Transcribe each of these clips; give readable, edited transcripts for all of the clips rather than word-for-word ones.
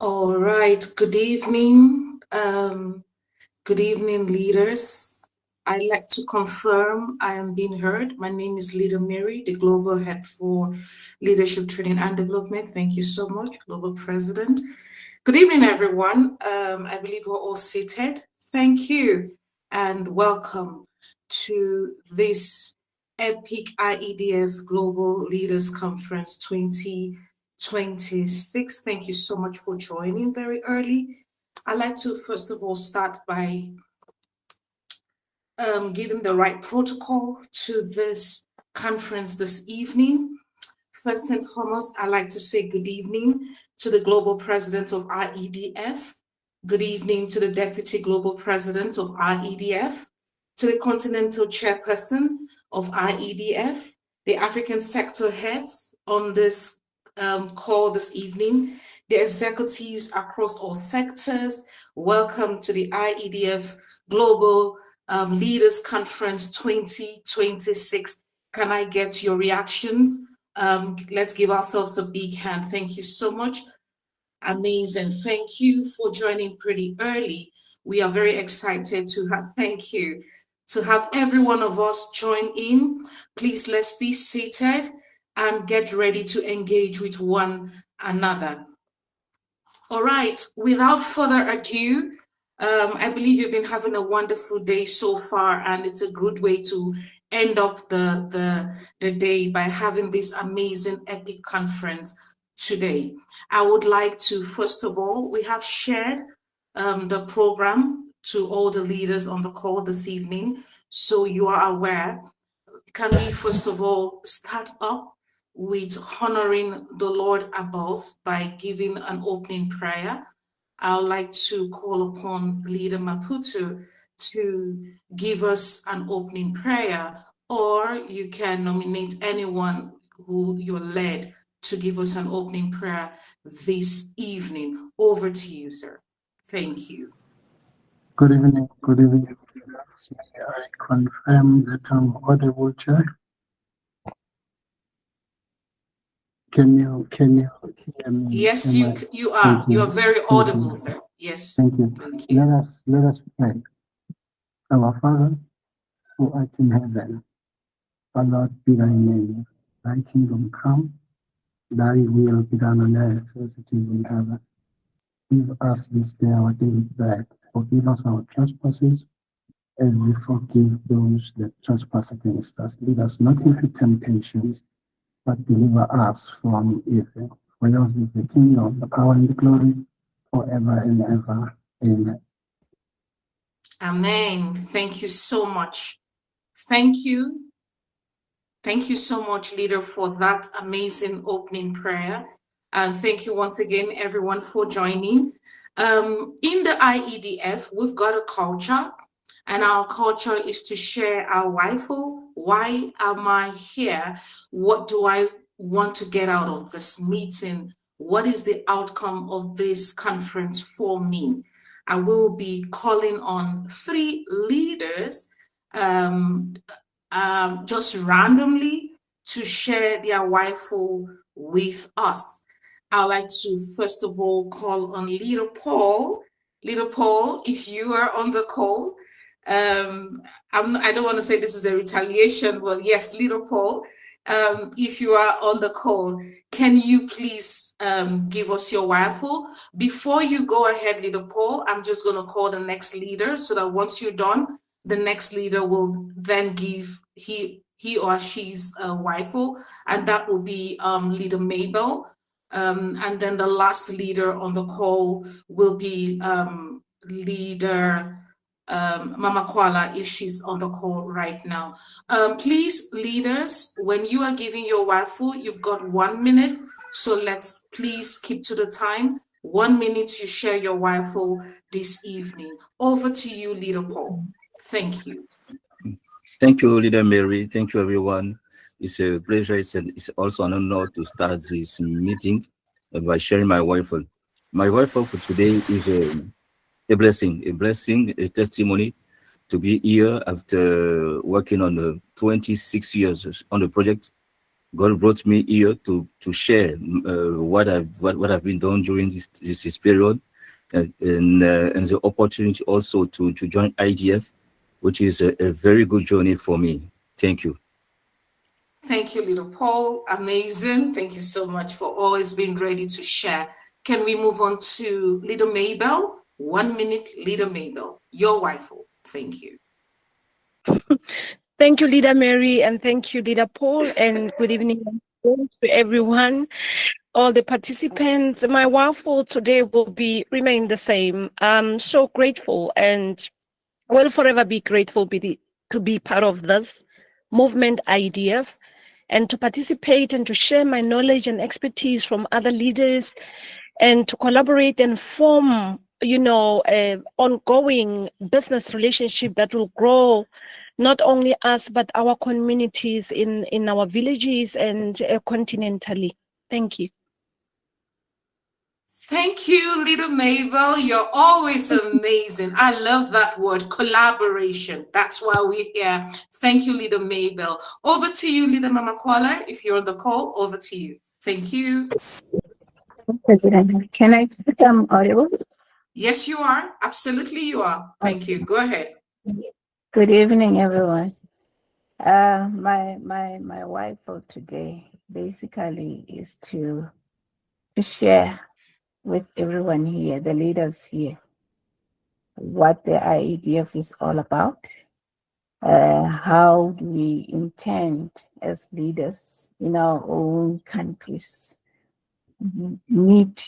All right. Good evening. Good evening, leaders. I'd like to confirm I am being heard. My name is Leader Mary, the Global Head for Leadership Training and Development. Thank you so much, Global President. Good evening, everyone. I believe we're all seated. Thank you and welcome to this epic IEDF Global Leaders Conference 2026. Thank you so much for joining very early. I'd like to first of all start by giving the right protocol to this conference this evening. First and foremost, I'd like to say good evening to the Global President of IEDF. Good evening to the Deputy Global President of IEDF, to the Continental Chairperson of IEDF, the African sector heads on this call this evening, the executives across all sectors. Welcome to the IEDF Global Leaders Conference 2026. Can I get your reactions? Let's give ourselves a big hand. Thank you so much. Amazing. Thank you for joining pretty early. We are very excited to have, thank you, to have every one of us join in. Please, let's be seated and get ready to engage with one another. All right, without further ado, I believe you've been having a wonderful day so far, and it's a good way to end up the day by having this amazing epic conference today. I would like to, first of all, we have shared the program to all the leaders on the call this evening, so you are aware. Can we, first of all, start up with honoring the Lord above by giving an opening prayer? I would like to call upon Leader Maputo to give us an opening prayer, or you can nominate anyone who you're led to give us an opening prayer this evening. Over to you, sir. Thank you. Good evening. Good evening. May I confirm that I'm audible, Chair? Can you hear me? Yes, you are. You are very audible, sir. Yes. Thank you. Let us pray. Our Father, who art in heaven, hallowed be thy name. Thy kingdom come, thy will be done on earth as it is in heaven. Give us this day our daily bread. Forgive us our trespasses, as we forgive those that trespass against us. Lead us not into temptations, but deliver us from evil. For yours is the kingdom, the power, and the glory, forever and ever. Amen. Amen. Thank you so much. Thank you. Thank you so much, Leader, for that amazing opening prayer. And thank you once again, everyone, for joining. In the IEDF, we've got a culture, and our culture is to share our waifu. Why am I here? What do I want to get out of this meeting? What is the outcome of this conference for me? I will be calling on 3 leaders just randomly to share their waifu with us. I'd like to first of all call on Leader Paul. Leader Paul, if you are on the call, I don't want to say this is a retaliation, but yes, Leader Paul, if you are on the call, can you please give us your waifu? Before you go ahead, Leader Paul, I'm just going to call the next leader so that once you're done, the next leader will then give he or she's waifu, and that will be Leader Mabel. And then the last leader on the call will be Leader Mama Kuala, if she's on the call right now. Please, leaders, when you are giving your waifu, you've got 1 minute. So let's please keep to the time. 1 minute, you share your waifu this evening. Over to you, Leader Paul. Thank you. Thank you, Leader Mary. Thank you, everyone. It's a pleasure. It's also an honor to start this meeting by sharing my waifu. My waifu for today is a blessing, a testimony to be here after working on 26 years on the project. God brought me here to share what I've been done during this period, and the opportunity also to join IDF, which is a very good journey for me. Thank you. Thank you, Leader Paul. Amazing. Thank you so much for always being ready to share. Can we move on to Leader Mabel? 1 minute, Leader Mabel. Your wife. Thank you. Thank you, Leader Mary, and thank you, Leader Paul, and good evening to everyone, all the participants. My waffle today will remain the same. I'm so grateful and will forever be grateful to be part of this movement IEDF and to participate and to share my knowledge and expertise from other leaders and to collaborate and form, an ongoing business relationship that will grow not only us, but our communities in our villages and continentally. Thank you. Thank you, Leader Mabel. You're always amazing. I love that word, collaboration. That's why we're here. Thank you, Leader Mabel. Over to you, Leader Mama Kuala. If you're on the call, over to you. Thank you. President, can I speak? Audible? Yes, you are. Absolutely, you are. Thank you. Go ahead. Good evening, everyone. My wife for today basically is to share with everyone here, the leaders here, what the IEDF is all about. How do we intend as leaders in our own countries need,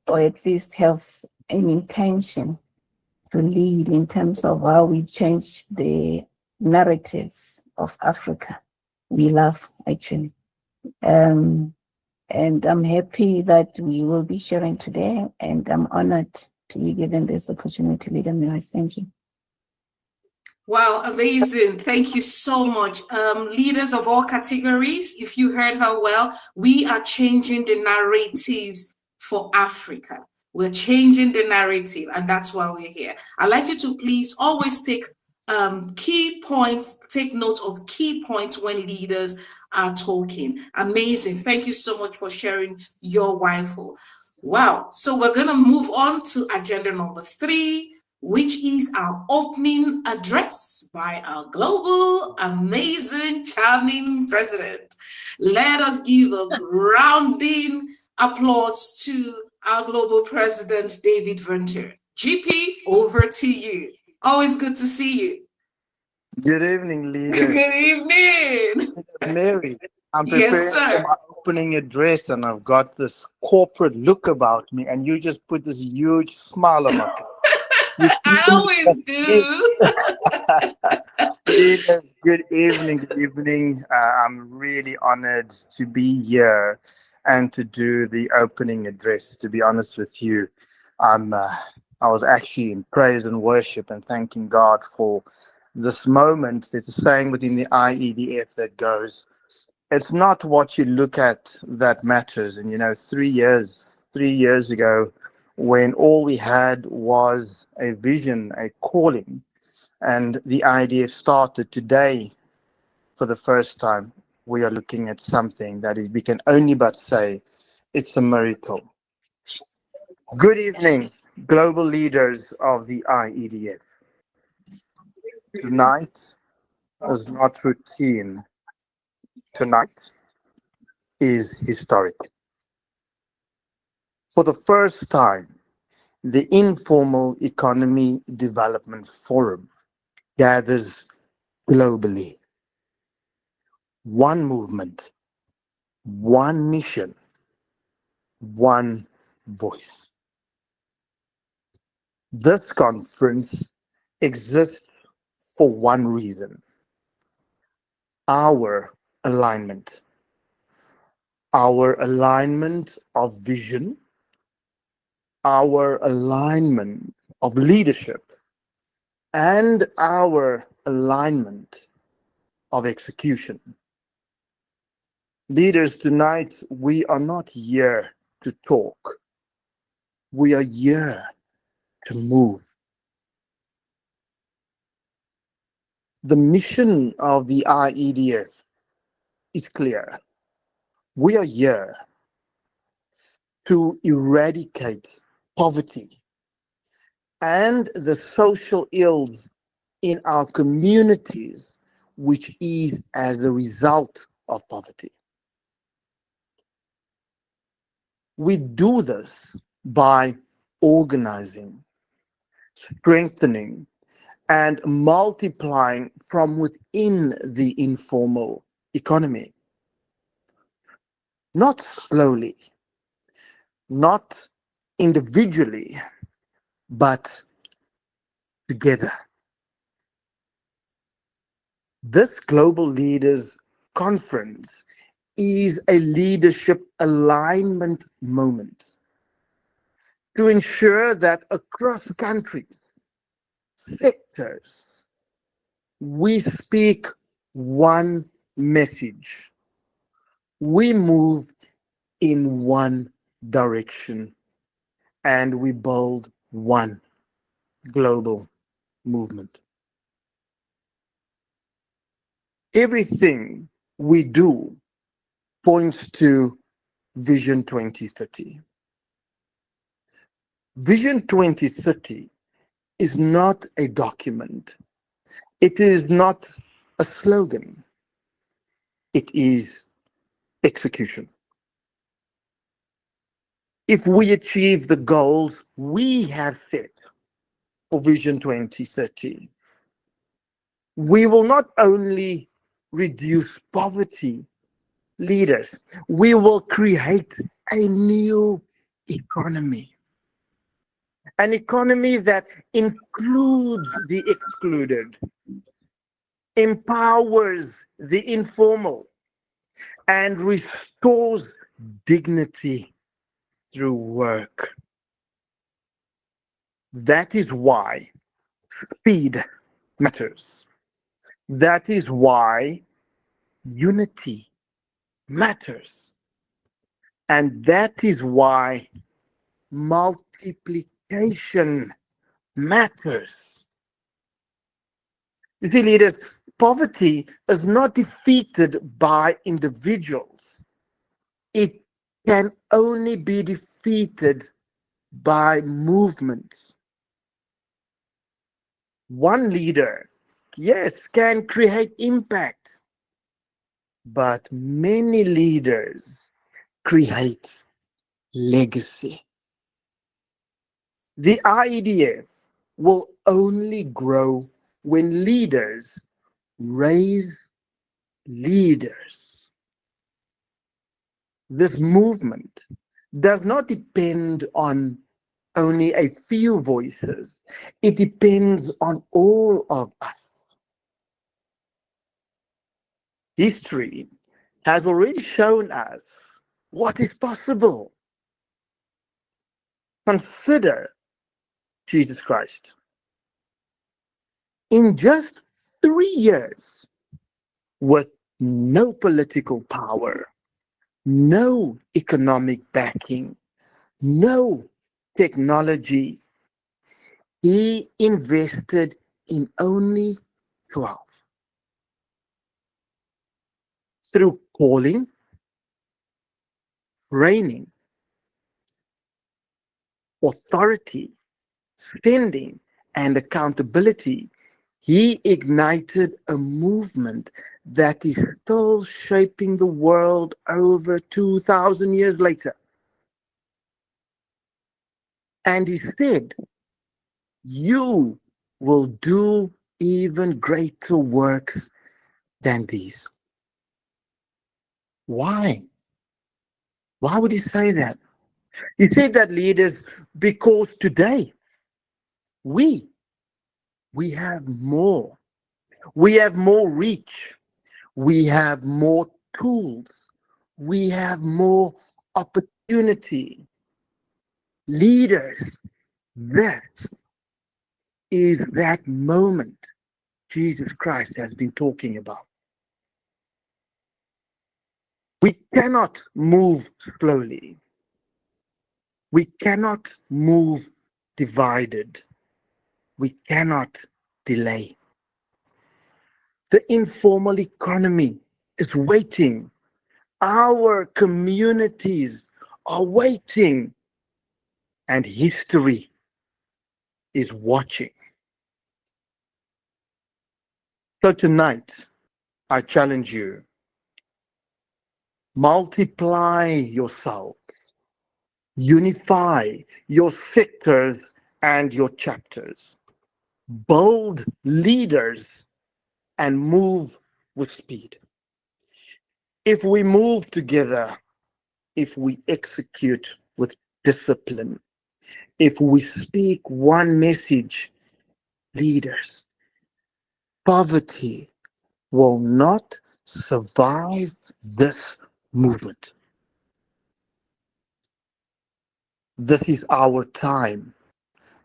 or at least have an intention to lead in terms of how we change the narrative of Africa we love, actually. And I'm happy that we will be sharing today, and I'm honored to be given this opportunity, Leader Mary. Thank you. Wow, amazing. Thank you so much. Leaders of all categories, if you heard her well, we are changing the narratives for Africa. We're changing the narrative, and that's why we're here. I'd like you to please always take key points, take note of key points when leaders are talking. Amazing. Thank you so much for sharing your wifeful. Wow. So we're going to move on to agenda number 3, which is our opening address by our global, amazing, charming president. Let us give a rounding applause to our global president, David Venter. GP, over to you. Always good to see you. Good evening, leader. Good evening. Mary, I'm preparing Yes, sir. for my opening address, and I've got this corporate look about me, and you just put this huge smile on my face. I always do. Leaders, good evening. Good evening. I'm really honored to be here and to do the opening address. To be honest with you, I was actually in praise and worship and thanking God for this moment. There's a saying within the IEDF that goes, it's not what you look at that matters. And 3 years ago, when all we had was a vision, a calling, and the IEDF started today, for the first time, we are looking at something that we can only but say it's a miracle. Good evening, global leaders of the IEDF. Tonight is not routine. Tonight is historic. For the first time, the Informal Economy Development Forum gathers globally. One movement, one mission, one voice. This conference exists for one reason: our alignment. Our alignment of vision, our alignment of leadership, and our alignment of execution. Leaders, tonight we are not here to talk. We are here to move. The mission of the IEDF is clear: We are here to eradicate poverty and the social ills in our communities, which is as a result of poverty. We do this by organizing, strengthening, and multiplying from within the informal economy. Not slowly, not individually, but together. This Global Leaders Conference is a leadership alignment moment to ensure that across countries, sectors, we speak one message. We move in one direction and we build one global movement. Everything we do points to Vision 2030. Vision 2030 is not a document. It is not a slogan. It is execution. If we achieve the goals we have set for Vision 2030, we will not only reduce poverty, leaders, we will create a new economy. An economy that includes the excluded, empowers the informal, and restores dignity through work. That is why speed matters. That is why unity matters. And that is why multiplication matters. You see, leaders, poverty is not defeated by individuals. It can only be defeated by movements. One leader, yes, can create impact, but many leaders create legacy. The IEDF will only grow when leaders raise leaders. This movement does not depend on only a few voices. It depends on all of us. History has already shown us what is possible. Consider Jesus Christ. In just 3 years, with no political power, no economic backing, no technology, he invested in only 12. Through calling, training, authority, spending, and accountability, he ignited a movement that is still shaping the world over 2,000 years later. And he said, you will do even greater works than these. Why? Why would he say that? He said that, leaders, because today we have more. We have more reach. We have more tools. We have more opportunity. Leaders, this is that moment Jesus Christ has been talking about. We cannot move slowly. We cannot move divided. We cannot delay. The informal economy is waiting. Our communities are waiting, and history is watching. So tonight, I challenge you, multiply yourselves, unify your sectors and your chapters, build leaders, and move with speed. If we move together, if we execute with discipline, if we speak one message, leaders, poverty will not survive this movement. This is our time.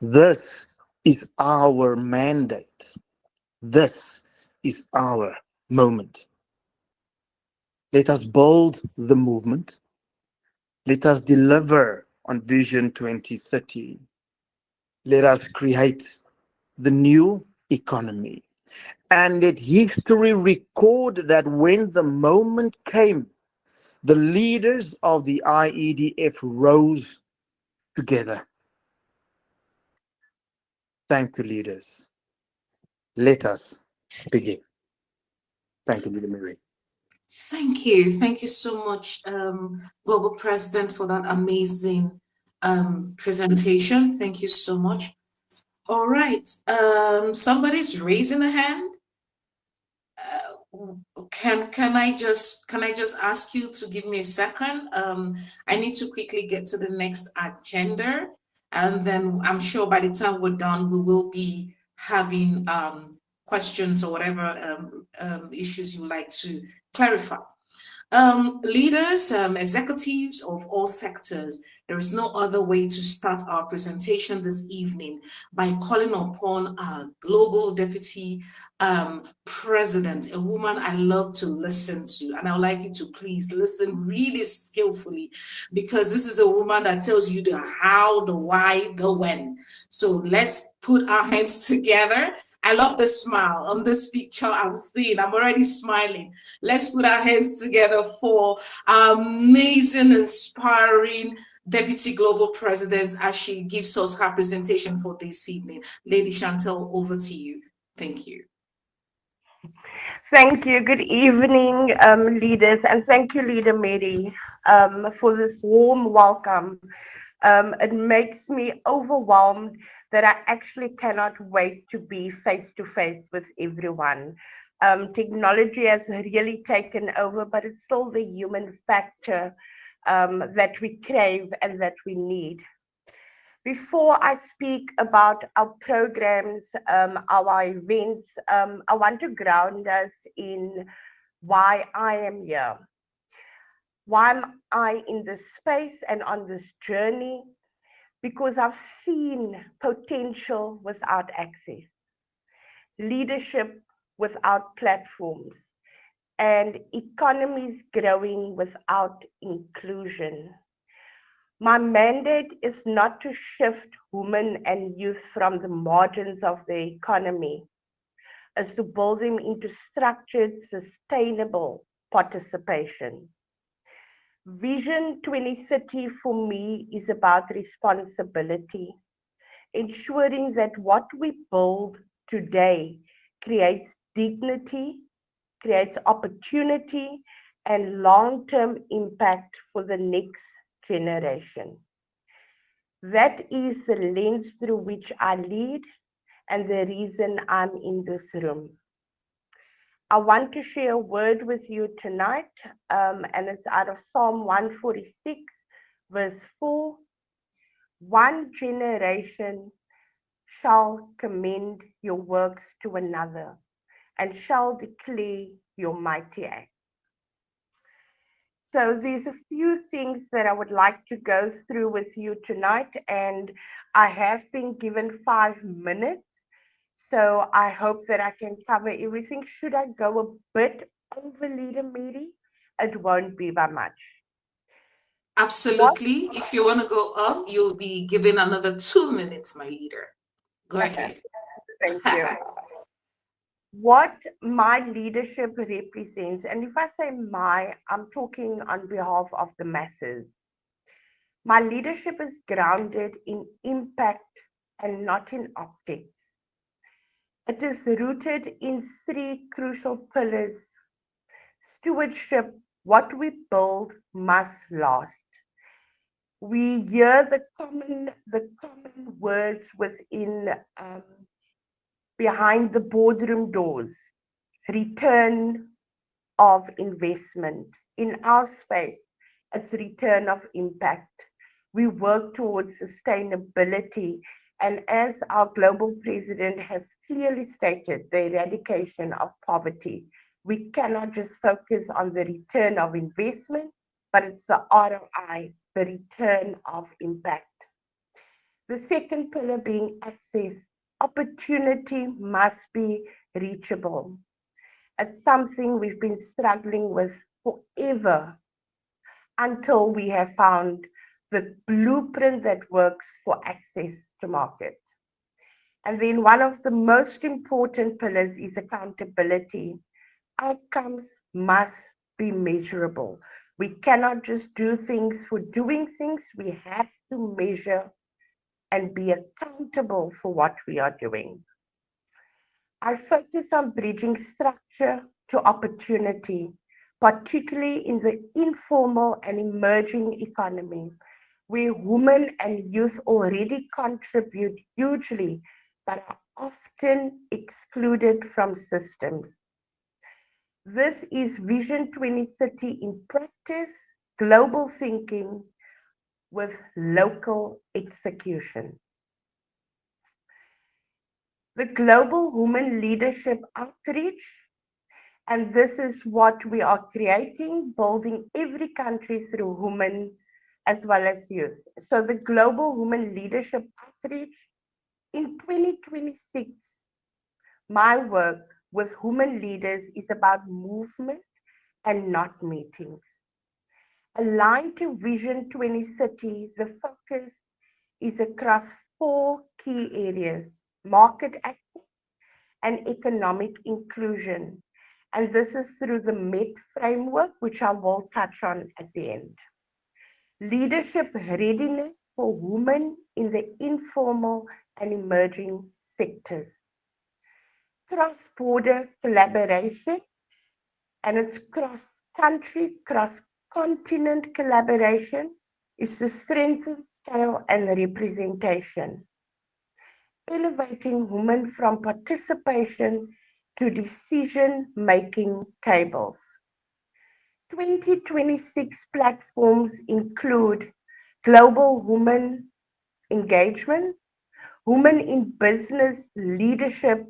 This is our mandate. This is our moment. Let us build the movement. Let us deliver on Vision 2030. Let us create the new economy. And let history record that when the moment came, the leaders of the IEDF rose together. Thank you, leaders. Let us begin. Thank you, Leader Mary. Thank you. Thank you so much, Global President, for that amazing presentation. Thank you so much. All right. Somebody's raising a hand. Can I just ask you to give me a second? I need to quickly get to the next agenda, and then I'm sure by the time we're done, we will be having questions or whatever issues you like to clarify. Leaders, executives of all sectors, there is no other way to start our presentation this evening by calling upon our global deputy president, a woman I love to listen to. And I would like you to please listen really skillfully, because this is a woman that tells you the how, the why, the when. So let's put our hands together. I love the smile on this picture I'm seeing. I'm already smiling. Let's put our hands together for our amazing, inspiring Deputy Global President as she gives us her presentation for this evening. Lady Chantel, over to you. Thank you. Thank you. Good evening, leaders, and thank you, Leader Mary, for this warm welcome. It makes me overwhelmed that I actually cannot wait to be face to face with everyone. Technology has really taken over, but it's still the human factor that we crave and that we need. Before I speak about our programs, our events, I want to ground us in why I am here. Why am I in this space and on this journey? Because I've seen potential without access, leadership without platforms, and economies growing without inclusion. My mandate is not to shift women and youth from the margins of the economy, is to build them into structured, sustainable participation. Vision 2030 for me is about responsibility, ensuring that what we build today creates dignity, creates opportunity, and long-term impact for the next generation. That is the lens through which I lead and the reason I'm in this room. I want to share a word with you tonight, and it's out of Psalm 146, verse 4. One generation shall commend your works to another and shall declare your mighty acts. So there's a few things that I would like to go through with you tonight, and I have been given 5 minutes. So I hope that I can cover everything. Should I go a bit over, Leader Mary? It won't be by much. Absolutely. If you want to go off, you'll be given another 2 minutes, my leader. Go ahead. Thank you. what my leadership represents, and if I say my, I'm talking on behalf of the masses. My leadership is grounded in impact and not in optics. It is rooted in three crucial pillars. Stewardship, what we build must last. We hear the common words within behind the boardroom doors. Return of investment. In our space, it's return of impact. We work towards sustainability, and as our global president has clearly stated, the eradication of poverty. We cannot just focus on the return of investment, but it's the ROI, the return of impact. The second pillar being access. Opportunity must be reachable. It's something we've been struggling with forever until we have found the blueprint that works for access to market. And then one of the most important pillars is accountability. Outcomes must be measurable. We cannot just do things for doing things. We have to measure and be accountable for what we are doing. I focus on bridging structure to opportunity, particularly in the informal and emerging economy, where women and youth already contribute hugely but are often excluded from systems. This is Vision 2030 in practice, global thinking with local execution. The Global Women Leadership Outreach, and this is what we are creating, building every country through women as well as youth. So the Global Women Leadership Outreach in 2026, my work with women leaders is about movement and not meetings. Aligned to Vision 2030, the focus is across four key areas: market access and economic inclusion. And this is through the MET framework, which I will touch on at the end. Leadership readiness for women in the informal and emerging sectors. Cross-border collaboration, and it's cross-country, cross-continent collaboration is to strengthen scale and representation. Elevating women from participation to decision-making tables. 2026 platforms include Global Women Engagement, Women in Business Leadership,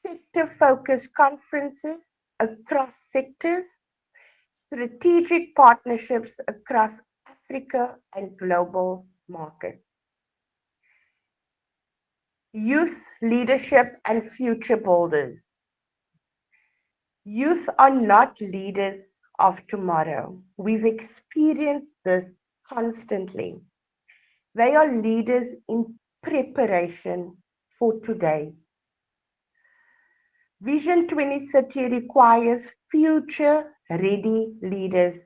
sector-focused conferences across sectors, strategic partnerships across Africa and global markets. Youth leadership and future builders. Youth are not leaders of tomorrow. We've experienced this constantly. They are leaders in preparation for today. Vision 2030 requires future-ready leaders.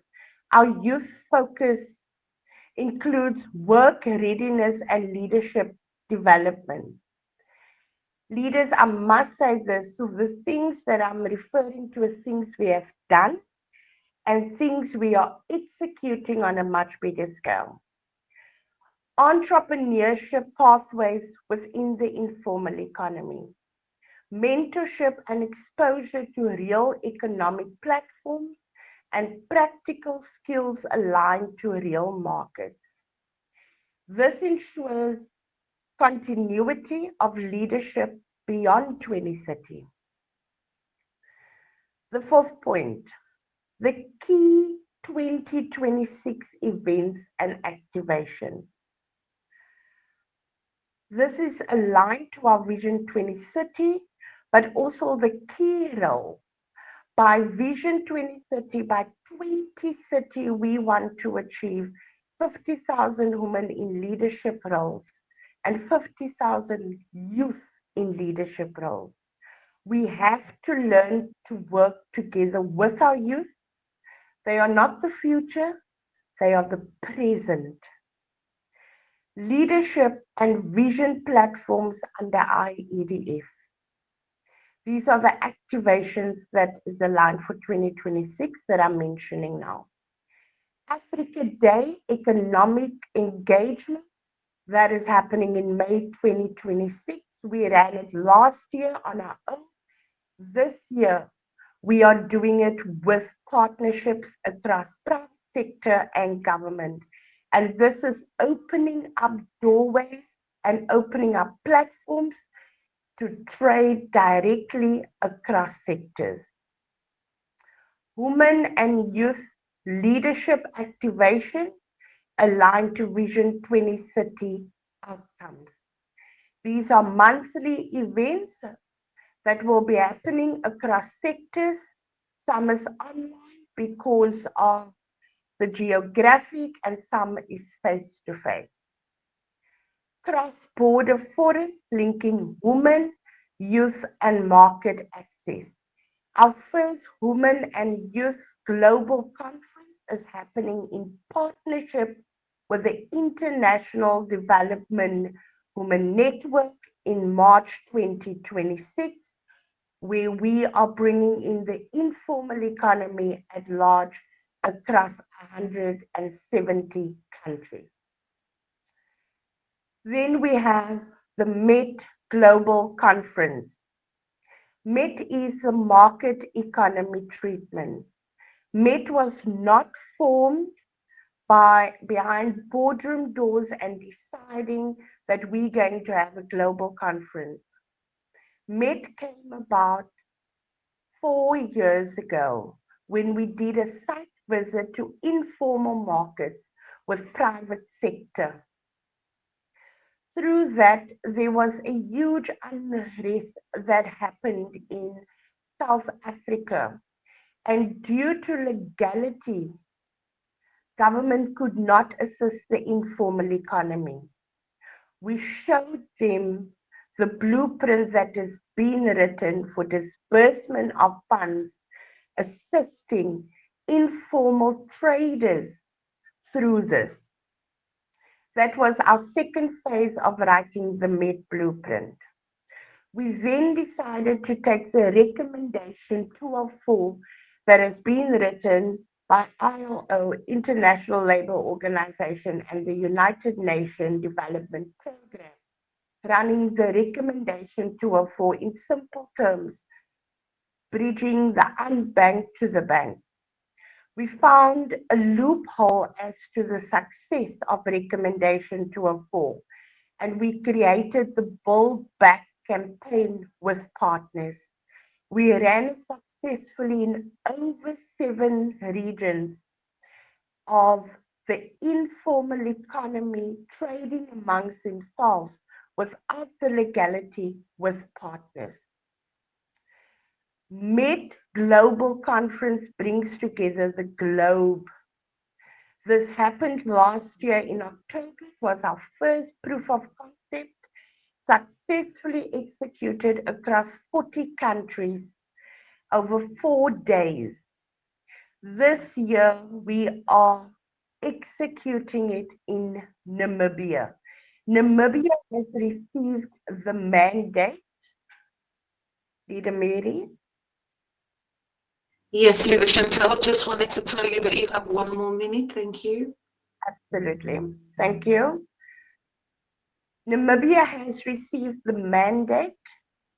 Our youth focus includes work readiness and leadership development. Leaders, I must say this, so the things that I'm referring to are things we have done and things we are executing on a much bigger scale. Entrepreneurship pathways within the informal economy. Mentorship and exposure to real economic platforms and practical skills aligned to real markets. This ensures continuity of leadership beyond 2030. The fourth point, the key 2026 events and activation. This is aligned to our Vision 2030, but also the key role. By Vision 2030, by 2030, we want to achieve 50,000 women in leadership roles and 50,000 youth in leadership roles. We have to learn to work together with our youth. They are not the future, they are the present. Leadership and vision platforms under IEDF. These are the activations that is aligned for 2026 that I'm mentioning now. Africa Day Economic Engagement, that is happening in May 2026. We ran it last year on our own. This year, we are doing it with partnerships across private sector and government. And this is opening up doorways and opening up platforms to trade directly across sectors. Women and youth leadership activation aligned to Vision 2030 outcomes. These are monthly events that will be happening across sectors. Some is online because of the geographic, and some is face-to-face. Cross-border forums linking women, youth, and market access. Our first Women and Youth Global Conference is happening in partnership with the International Development Women Network in March 2026, where we are bringing in the informal economy at large across 170 countries. Then we have the Met Global Conference. Met is a market economy treatment. Met was not formed behind boardroom doors and deciding that we're going to have a global conference. Met came about 4 years ago when we did a site visit to informal markets with private sector. Through that, there was a huge unrest that happened in South Africa. And due to legality, government could not assist the informal economy. We showed them the blueprint that has been written for disbursement of funds, assisting informal traders through this. That was our second phase of writing the Met blueprint. We then decided to take the recommendation 204 that has been written by ILO, International Labour Organization, and the United Nations Development Programme, running the recommendation 204 in simple terms, bridging the unbanked to the bank. We found a loophole as to the success of recommendation 204, and we created the Build Back campaign with partners. We ran it successfully in over 7 regions of the informal economy trading amongst themselves without the legality with partners. Met Global Conference brings together the globe. This happened last year in October. It was our first proof of concept, successfully executed across 40 countries over 4 days. This year, we are executing it in Namibia. Namibia has received the mandate. Leader Mary? Yes, Leader Chantal, just wanted to tell you that you have 1 more minute. Thank you. Absolutely. Thank you. Namibia has received the mandate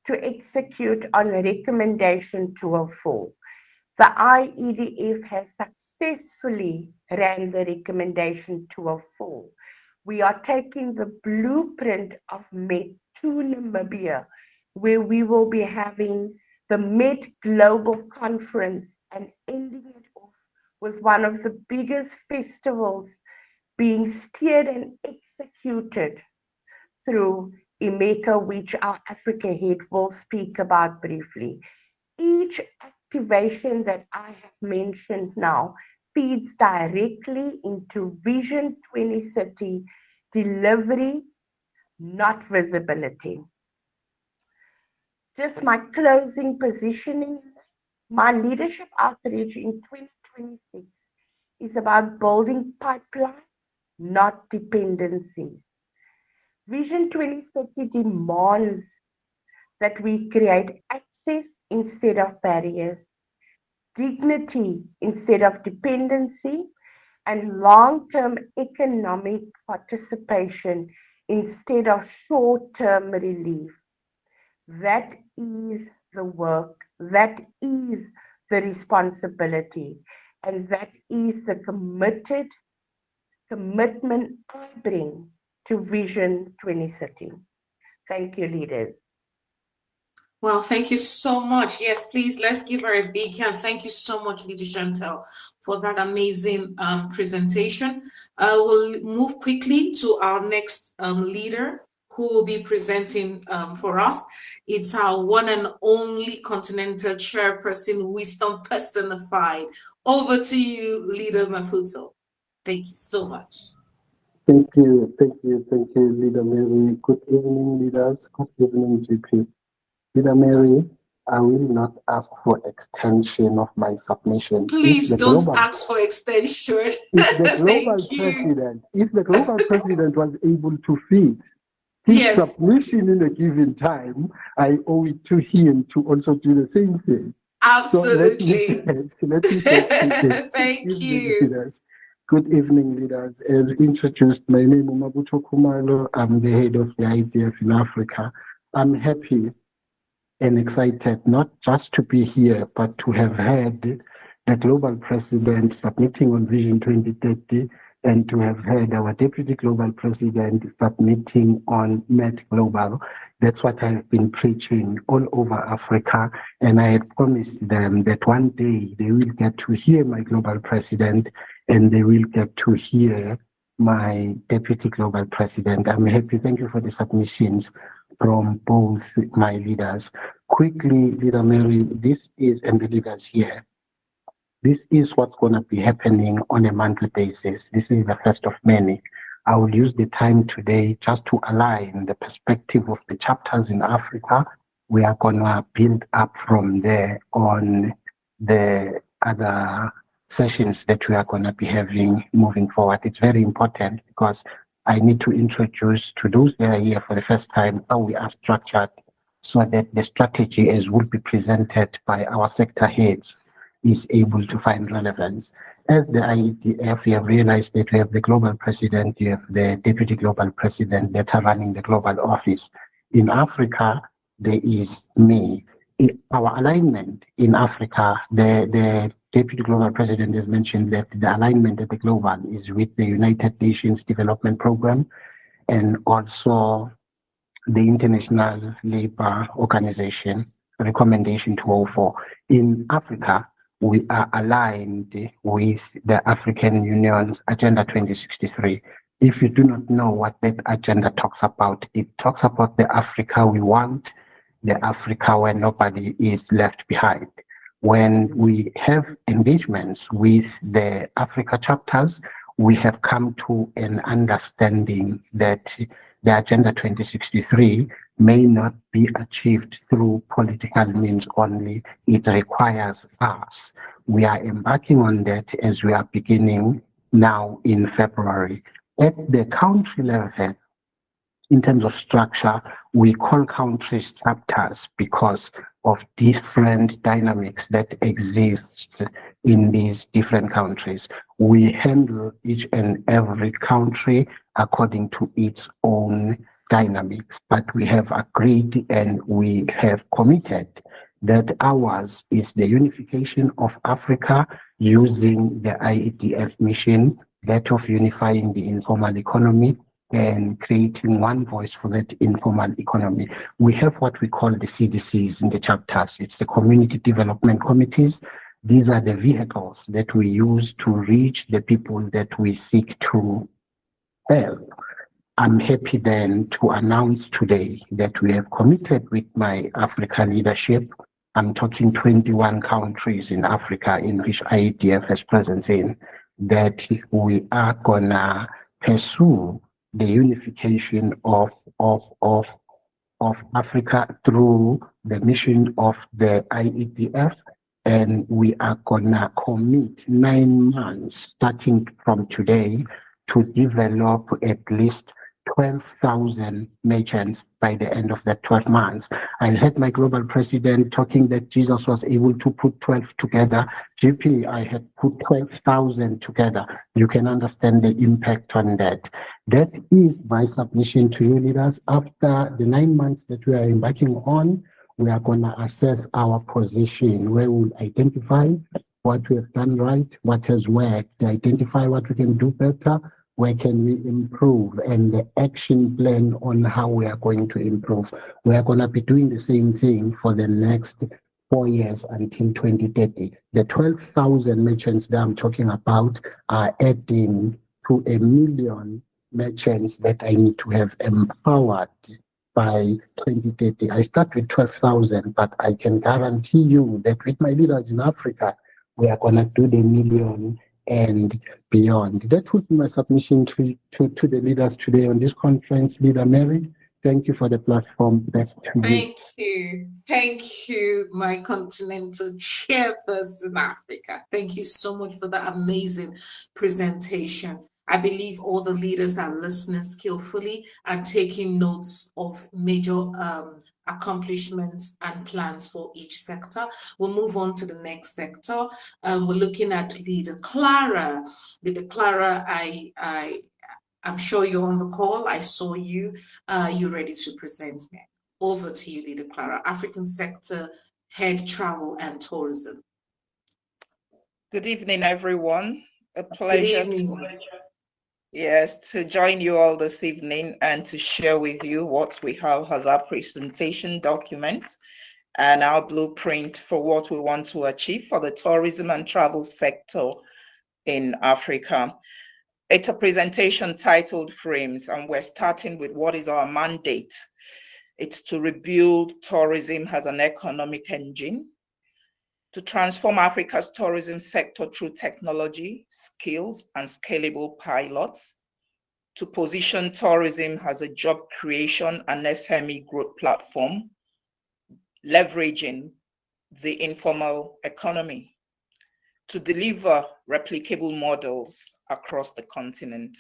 to execute on recommendation 204. The IEDF has successfully ran the recommendation 204. We are taking the blueprint of Met to Namibia, where we will be having the Met Global Conference and ending it off with one of the biggest festivals being steered and executed through IMECA, which our Africa head will speak about briefly. Each activation that I have mentioned now feeds directly into Vision 2030 delivery, not visibility. just my closing positioning, my leadership outreach in 2026 is about building pipeline, not dependency. Vision 2030 demands that we create access instead of barriers, dignity instead of dependency, and long-term economic participation instead of short-term relief. That is the work, that is the responsibility, and that is the commitment I bring to Vision 2030. Thank you, leaders. Well, thank you so much. Yes, please, let's give her a big hand. Thank you so much, Lady Chantel, for that amazing presentation. We'll move quickly to our next leader who will be presenting for us. It's our one and only Continental Chairperson, Wisdom Personified. Over to you, Leader Maputo. Thank you so much. Thank you, Leader Mary. Good evening, leaders. Good evening, GP. Leader Mary, I will not ask for extension of my submission. Please don't ask for extension. If the global president was able to fit his submission in a given time, I owe it to him to also do the same thing. Absolutely. So let me Thank you. Leaders. Good evening, leaders. As introduced, my name is Mabuto Kumalo. I'm the head of the IEDF in Africa. I'm happy and excited not just to be here, but to have heard the global president submitting on Vision 2030 and to have heard our deputy global president submitting on Met Global. That's what I've been preaching all over Africa. And I had promised them that one day they will get to hear my global president and they will get to hear my deputy global president. I'm happy. Thank you for the submissions from both my leaders. Quickly, Leader Mary, this is, and the leaders here, this is what's going to be happening on a monthly basis. This is the first of many. I will use the time today just to align the perspective of the chapters in Africa. We are going to build up from there on the other sessions that we are going to be having moving forward. It's very important because I need to introduce to those that are here for the first time how we are structured so that the strategy as will be presented by our sector heads is able to find relevance. As the IEDF, we have realized that we have the global president, you have the deputy global president that are running the global office. In Africa, there is me. In our alignment in Africa, the deputy global president has mentioned that the alignment at the global is with the United Nations Development Program and also the International Labour Organization, Recommendation 204. In Africa, we are aligned with the African Union's Agenda 2063. If you do not know what that agenda talks about, it talks about the Africa we want, the Africa where nobody is left behind. When we have engagements with the Africa chapters, we have come to an understanding that the Agenda 2063 may not be achieved through political means only. It requires us. We are embarking on that as we are beginning now in February. At the country level, in terms of structure, we call countries chapters because of different dynamics that exist in these different countries. We handle each and every country according to its own dynamics, but we have agreed and we have committed that ours is the unification of Africa using the IEDF mission, that of unifying the informal economy and creating one voice for that informal economy. We have what we call the CDCs in the chapters. It's the Community Development Committees. These are the vehicles that we use to reach the people that we seek to help. I'm happy then to announce today that we have committed with my Africa leadership. I'm talking 21 countries in Africa in which IEDF has presence in, that we are gonna pursue the unification of of Africa through the mission of the IEDF, and we are gonna commit 9 months starting from today to develop at least 12,000 merchants by the end of the 12 months. I heard my global president talking that Jesus was able to put 12 together. GP, I had put 12,000 together. You can understand the impact on that. That is my submission to you leaders. After the 9 months that we are embarking on, we are going to assess our position, where we'll identify what we have done right, what has worked, identify what we can do better, where can we improve, and the action plan on how we are going to improve. We are going to be doing the same thing for the next 4 years until 2030. The 12,000 merchants that I'm talking about are adding to 1 million merchants that I need to have empowered by 2030. I start with 12,000, but I can guarantee you that with my leaders in Africa, we are going to do the 1 million and beyond. That would be my submission to the leaders today on this conference. Leader Mary, thank you for the platform. Back to you. Thank you. Thank you, my Continental Chairperson Africa. Thank you so much for that amazing presentation. I believe all the leaders are listening skillfully and taking notes of major accomplishments and plans for each sector. We'll move on to the next sector. We're looking at Leader Clara. Leader Clara, I'm sure you're on the call. I saw you. You're ready to present me. Over to you, Leader Clara. African Sector Head, Travel and Tourism. Good evening, everyone. A Good pleasure evening. to join you all this evening and to share with you what we have as our presentation document and our blueprint for what we want to achieve for the tourism and travel sector in Africa. It's a presentation titled Frames, and we're starting with what is our mandate. It's to rebuild tourism as an economic engine, to transform Africa's tourism sector through technology, skills, and scalable pilots, to position tourism as a job creation and SME growth platform, leveraging the informal economy, to deliver replicable models across the continent.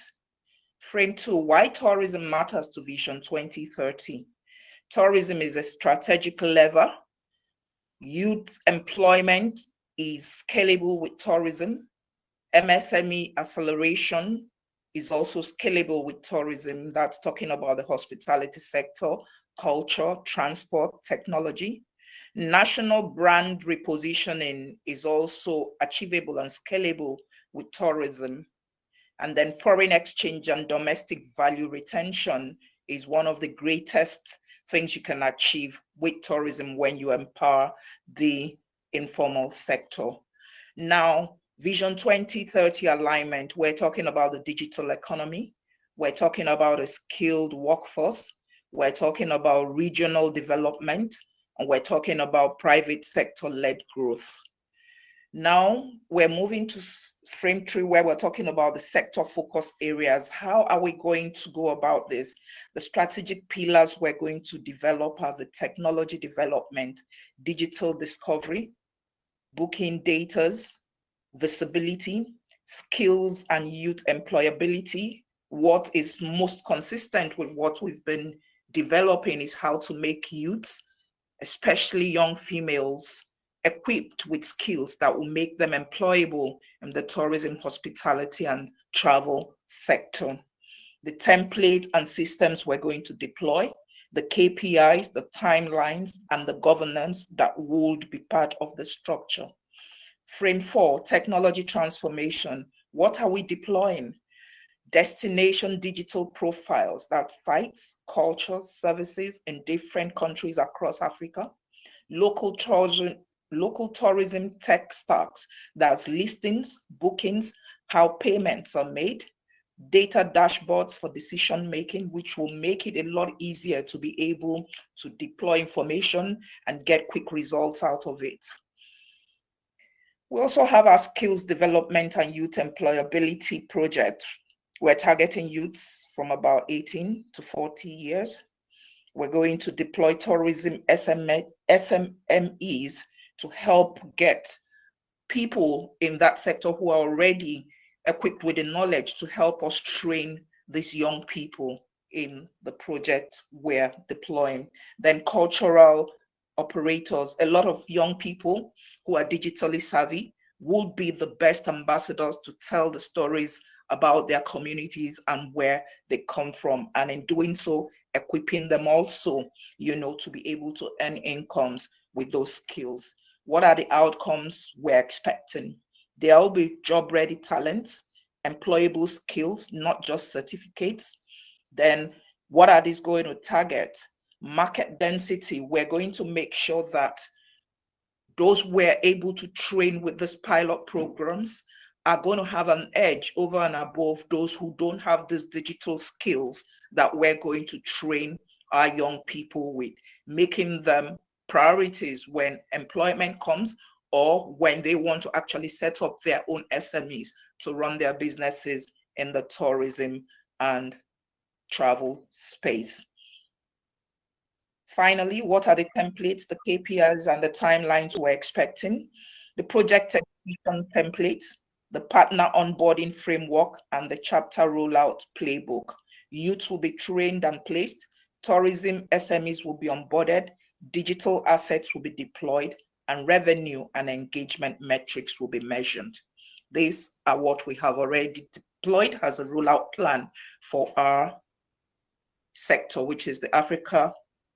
Frame 2, why tourism matters to Vision 2030. Tourism is a strategic lever. Youth employment is scalable with tourism. MSME acceleration is also scalable with tourism. That's talking about the hospitality sector, culture, transport, technology. National brand repositioning is also achievable and scalable with tourism. And then foreign exchange and domestic value retention is one of the greatest things you can achieve with tourism when you empower the informal sector. Now, Vision 2030 alignment, we're talking about the digital economy. We're talking about a skilled workforce. We're talking about regional development. And we're talking about private sector-led growth. Now we're moving to frame 3, where we're talking about the sector focus areas. How are we going to go about this? The strategic pillars we're going to develop are the technology development, digital discovery, booking datas, visibility, skills and youth employability. What is most consistent with what we've been developing is how to make youths, especially young females, equipped with skills that will make them employable in the tourism, hospitality, and travel sector. The template and systems we're going to deploy, the KPIs, the timelines, and the governance that would be part of the structure. Frame 4, technology transformation. What are we deploying? Destination digital profiles, that's sites, culture, services in different countries across Africa. Local tourism tech stacks, that's listings, bookings, how payments are made, data dashboards for decision making, which will make it a lot easier to be able to deploy information and get quick results out of it. We also have our skills development and youth employability project. We're targeting youths from about 18 to 40 years. We're going to deploy tourism SMMEs to help get people in that sector who are already equipped with the knowledge to help us train these young people in the project we're deploying. Then cultural operators, a lot of young people who are digitally savvy will be the best ambassadors to tell the stories about their communities and where they come from. And in doing so, equipping them also, to be able to earn incomes with those skills. What are the outcomes we're expecting? There will be job-ready talent, employable skills, not just certificates. Then what are these going to target? Market density. We're going to make sure that those we're able to train with these pilot programs are going to have an edge over and above those who don't have these digital skills that we're going to train our young people with, making them priorities when employment comes or when they want to actually set up their own SMEs to run their businesses in the tourism and travel space. Finally, what are the templates, the KPIs, and the timelines we're expecting? The project execution template, the partner onboarding framework, and the chapter rollout playbook. Youths will be trained and placed. Tourism SMEs will be onboarded. Digital assets will be deployed, and revenue and engagement metrics will be measured. These are what we have already deployed as a rollout plan for our sector, which is the Africa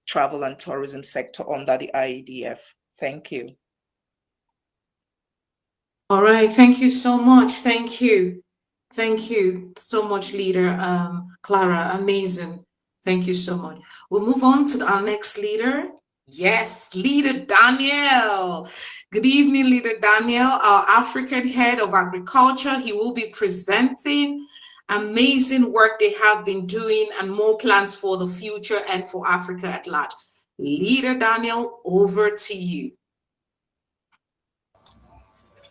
travel and tourism sector under the IEDF. Thank you. All right, thank you so much. Thank you. Thank you so much, leader Clara. Amazing. Thank you so much. We'll move on to our next leader. Yes, Leader Daniel. Good evening, Leader Daniel, our African head of agriculture. He will be presenting amazing work they have been doing and more plans for the future and for Africa at large. Leader Daniel, over to you.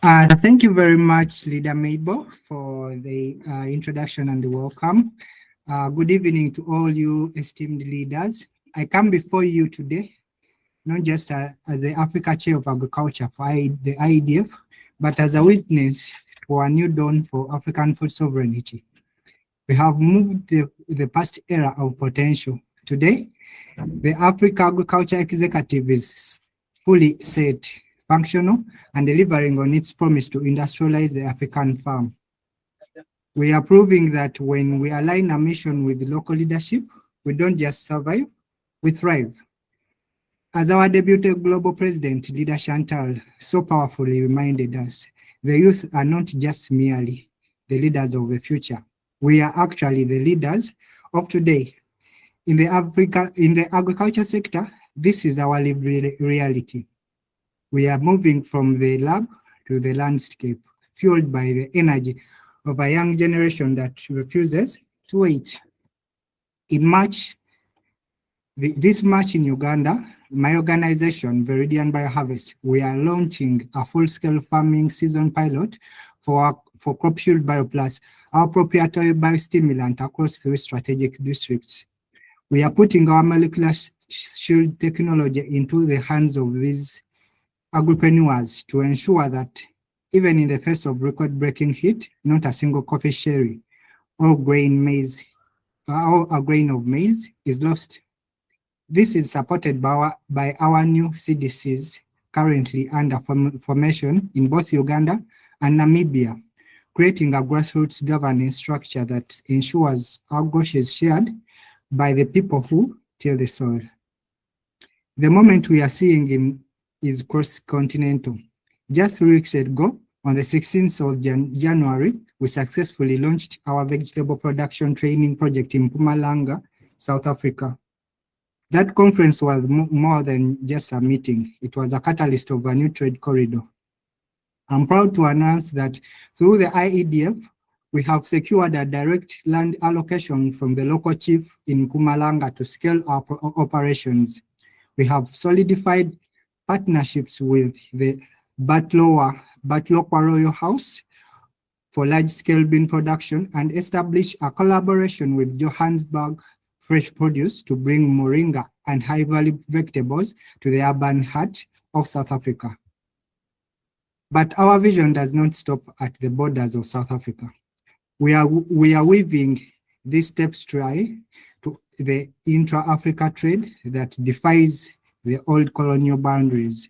Thank you very much, Leader Mabel, for the introduction and the welcome. Good evening to all you esteemed leaders. I come before you today, not just as the Africa Chair of Agriculture for the IEDF, but as a witness for a new dawn for African food sovereignty. We have moved the past era of potential. Today, the Africa Agriculture Executive is fully set, functional, and delivering on its promise to industrialize the African farm. We are proving that when we align our mission with the local leadership, we don't just survive, we thrive. As our deputy global president, Leader Chantal, so powerfully reminded us, the youth are not just merely the leaders of the future. We are actually the leaders of today. In the agriculture sector, this is our lived reality. We are moving from the lab to the landscape, fueled by the energy of a young generation that refuses to wait. In March, this March in Uganda, my organization, Viridian Bioharvest, we are launching a full-scale farming season pilot for Crop Shield BioPlus, our proprietary biostimulant across 3 strategic districts. We are putting our molecular shield technology into the hands of these agripreneurs to ensure that even in the face of record-breaking heat, not a single coffee sherry or a grain of maize is lost. This is supported by our new CDCs currently under formation in both Uganda and Namibia, creating a grassroots governance structure that ensures our GOSH is shared by the people who till the soil. The moment we are seeing is cross-continental. Just 3 weeks ago, on the 16th of January, we successfully launched our vegetable production training project in Mpumalanga, South Africa. That conference was more than just a meeting. It was a catalyst of a new trade corridor. I'm proud to announce that through the IEDF, we have secured a direct land allocation from the local chief in Mpumalanga to scale our operations. We have solidified partnerships with the Batlokwa Royal House for large-scale bean production and established a collaboration with Johannesburg fresh produce to bring moringa and high-value vegetables to the urban heart of South Africa. But our vision does not stop at the borders of South Africa. We are weaving these steps to the intra-Africa trade that defies the old colonial boundaries.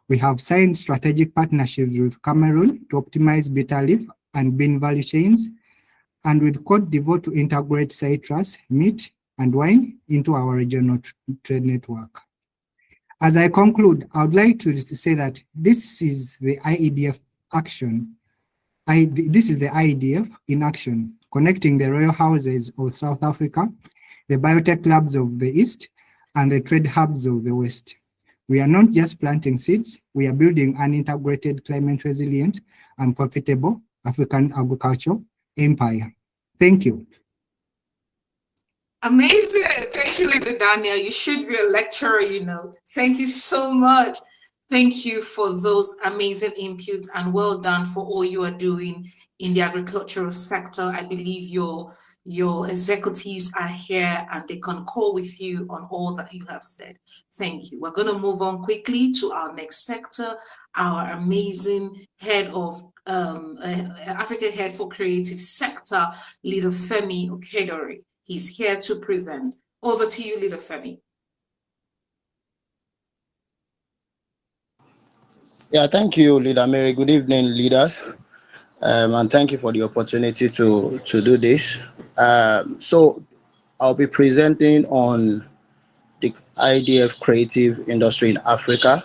We have signed strategic partnerships with Cameroon to optimize bitter leaf and bean value chains, and with Côte d'Ivoire to integrate citrus, meat, and wine into our regional trade network. As I conclude, I would like to say that this is the IEDF action. This is the IEDF in action, connecting the royal houses of South Africa, the biotech labs of the East, and the trade hubs of the West. We are not just planting seeds, we are building an integrated, climate resilient, and profitable African agriculture empire. Thank you. Amazing. Thank you, Leader Daniel. You should be a lecturer, you know. Thank you so much. Thank you for those amazing inputs, and well done for all you are doing in the agricultural sector. I believe your executives are here and they can call with you on all that you have said. Thank you. We're going to move on quickly to our next sector, our amazing head of Africa Head for Creative Sector, Leader Femi Okedore. He's here to present. Over to you, Leader Femi. Yeah, thank you, Leader Mary. Good evening, leaders. And thank you for the opportunity to do this. So I'll be presenting on the IEDF creative industry in Africa,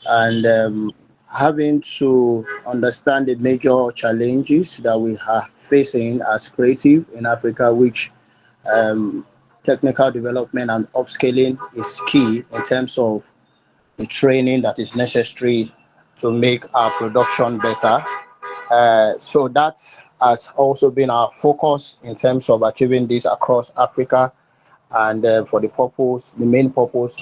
and having to understand the major challenges that we are facing as creative in Africa, which technical development and upscaling is key in terms of the training that is necessary to make our production better. So that has also been our focus in terms of achieving this across Africa, and for the main purpose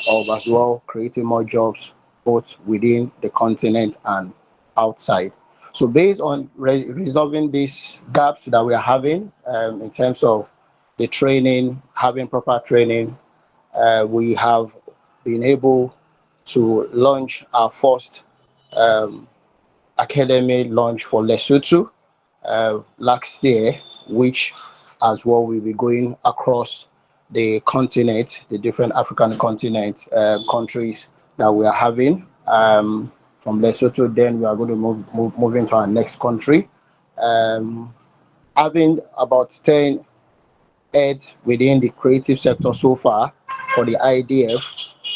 of as well creating more jobs both within the continent and outside. So based on resolving these gaps that we are having in terms of the training, having proper training, we have been able to launch our first academy launch for Lesotho last year, which as well will be going across the continent, the different African continent countries that we are having. From Lesotho, then we are going to move into our next country. Having about 10 heads within the creative sector so far for the IEDF,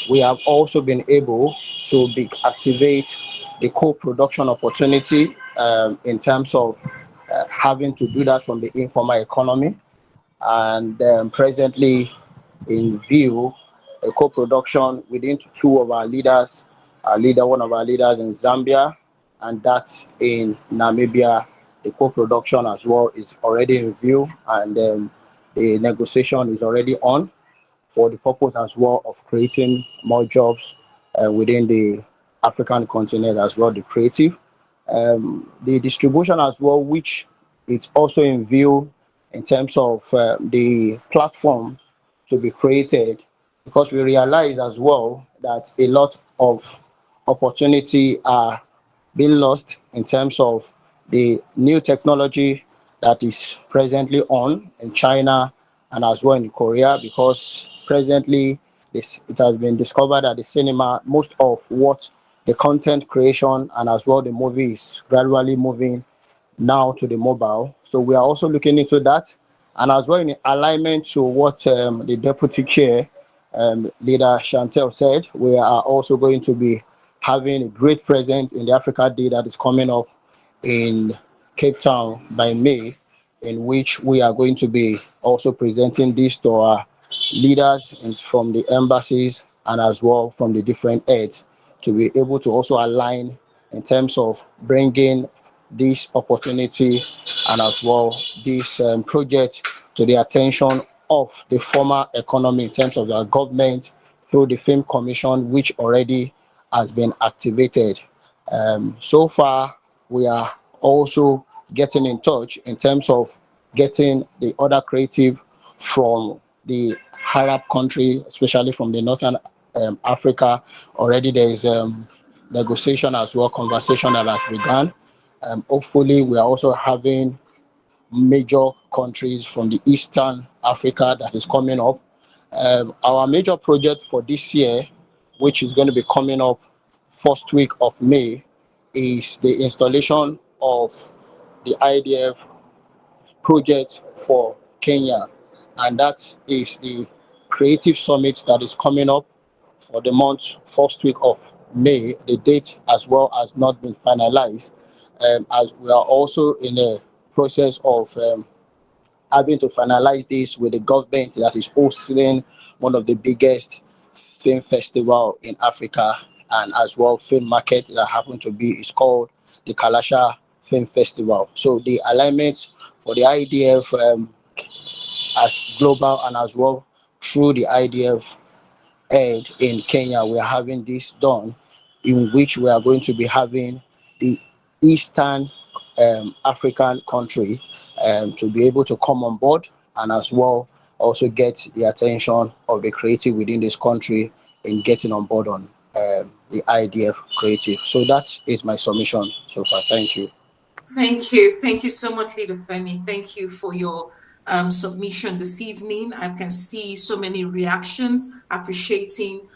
we have also been able to activate the co-production opportunity in terms of having to do that from the informal economy, and presently in view a co-production within two of our leaders, one of our leaders in Zambia, and that's in Namibia. The co-production as well is already in view, and the negotiation is already on for the purpose as well of creating more jobs within the African continent as well, the creative. The distribution as well, which is also in view in terms of the platform to be created, because we realize as well that a lot of opportunity are being lost in terms of the new technology that is presently on in China and as well in Korea, because presently it has been discovered that the cinema, most of what the content creation and as well the movie is gradually moving now to the mobile. So we are also looking into that, and as well in alignment to what the deputy chair, Leader Chantel, said, we are also going to be having a great presence in the Africa Day that is coming up in Cape Town by May, in which we are going to be also presenting this to our leaders from the embassies and as well from the different heads, to be able to also align in terms of bringing this opportunity and as well this project to the attention of the former economy in terms of the government through the Film Commission, which already has been activated. So far, we are also getting in touch in terms of getting the other creative from the Arab country, especially from the northern Africa. Already there is negotiation as well, conversation that has begun. Hopefully, we are also having major countries from the Eastern Africa that is coming up. Our major project for this year, which is going to be coming up first week of May, is the installation of the IEDF project for Kenya, and that is the Creative Summit that is coming up for the month first week of May. The date as well has not been finalized, as we are also in the process of having to finalize this with the government that is hosting one of the biggest film festival in Africa, and as well film market that happen to be is called the Kalasha Film Festival. So the alignment for the IEDF as global and as well through the IEDF head in Kenya, we are having this done, in which we are going to be having the Eastern African country to be able to come on board, and as well also get the attention of the creative within this country in getting on board on the IEDF creative. So that is my submission so far. Thank you. Thank you. Thank you so much, Leader Femi. Thank you for your submission this evening. I can see so many reactions appreciating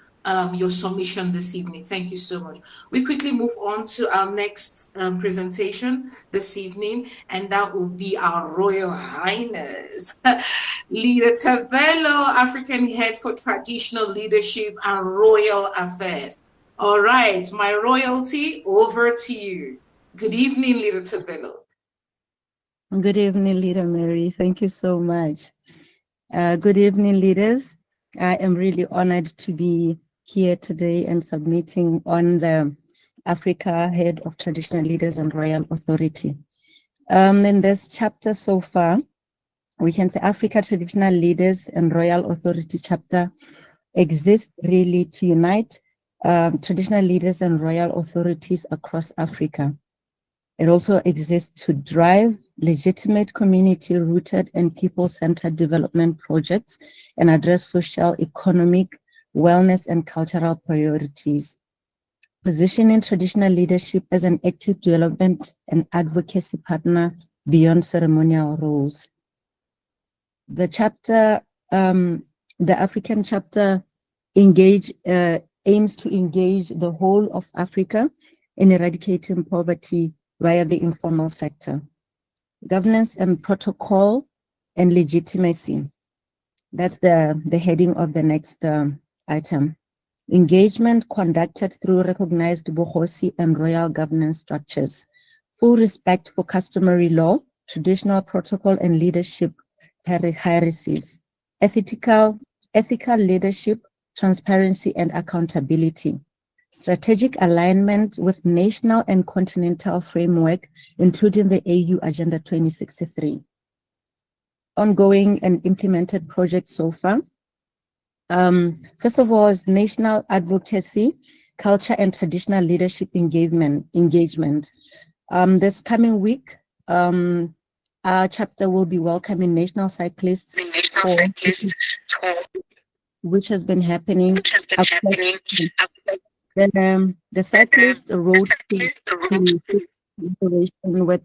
your submission this evening. Thank you so much. We quickly move on to our next presentation this evening, and that will be our Royal Highness, Leader Tabelo, African Head for Traditional Leadership and Royal Affairs. All right, my royalty, over to you. Good evening, Leader Tabelo. Good evening, Leader Mary. Thank you so much. Good evening, leaders. I am really honored to be here today and submitting on the Africa Head of Traditional Leaders and Royal Authority. In this chapter so far, we can say Africa Traditional Leaders and Royal Authority chapter exists really to unite traditional leaders and royal authorities across Africa. It also exists to drive legitimate community-rooted and people-centered development projects and address social, economic, wellness, and cultural priorities. Positioning traditional leadership as an active development and advocacy partner beyond ceremonial roles. The chapter, the African chapter, aims to engage the whole of Africa in eradicating poverty via the informal sector. Governance and protocol and legitimacy. That's the heading of the next item. Engagement conducted through recognized Bohosi and royal governance structures. Full respect for customary law, traditional protocol and leadership hierarchies. Ethical leadership, transparency and accountability. Strategic alignment with national and continental framework, including the AU Agenda 2063. Ongoing and implemented projects so far. First of all, is national advocacy, culture and traditional leadership engagement. This coming week, our chapter will be welcoming national cyclists, which has been happening. The cyclist road to collaboration with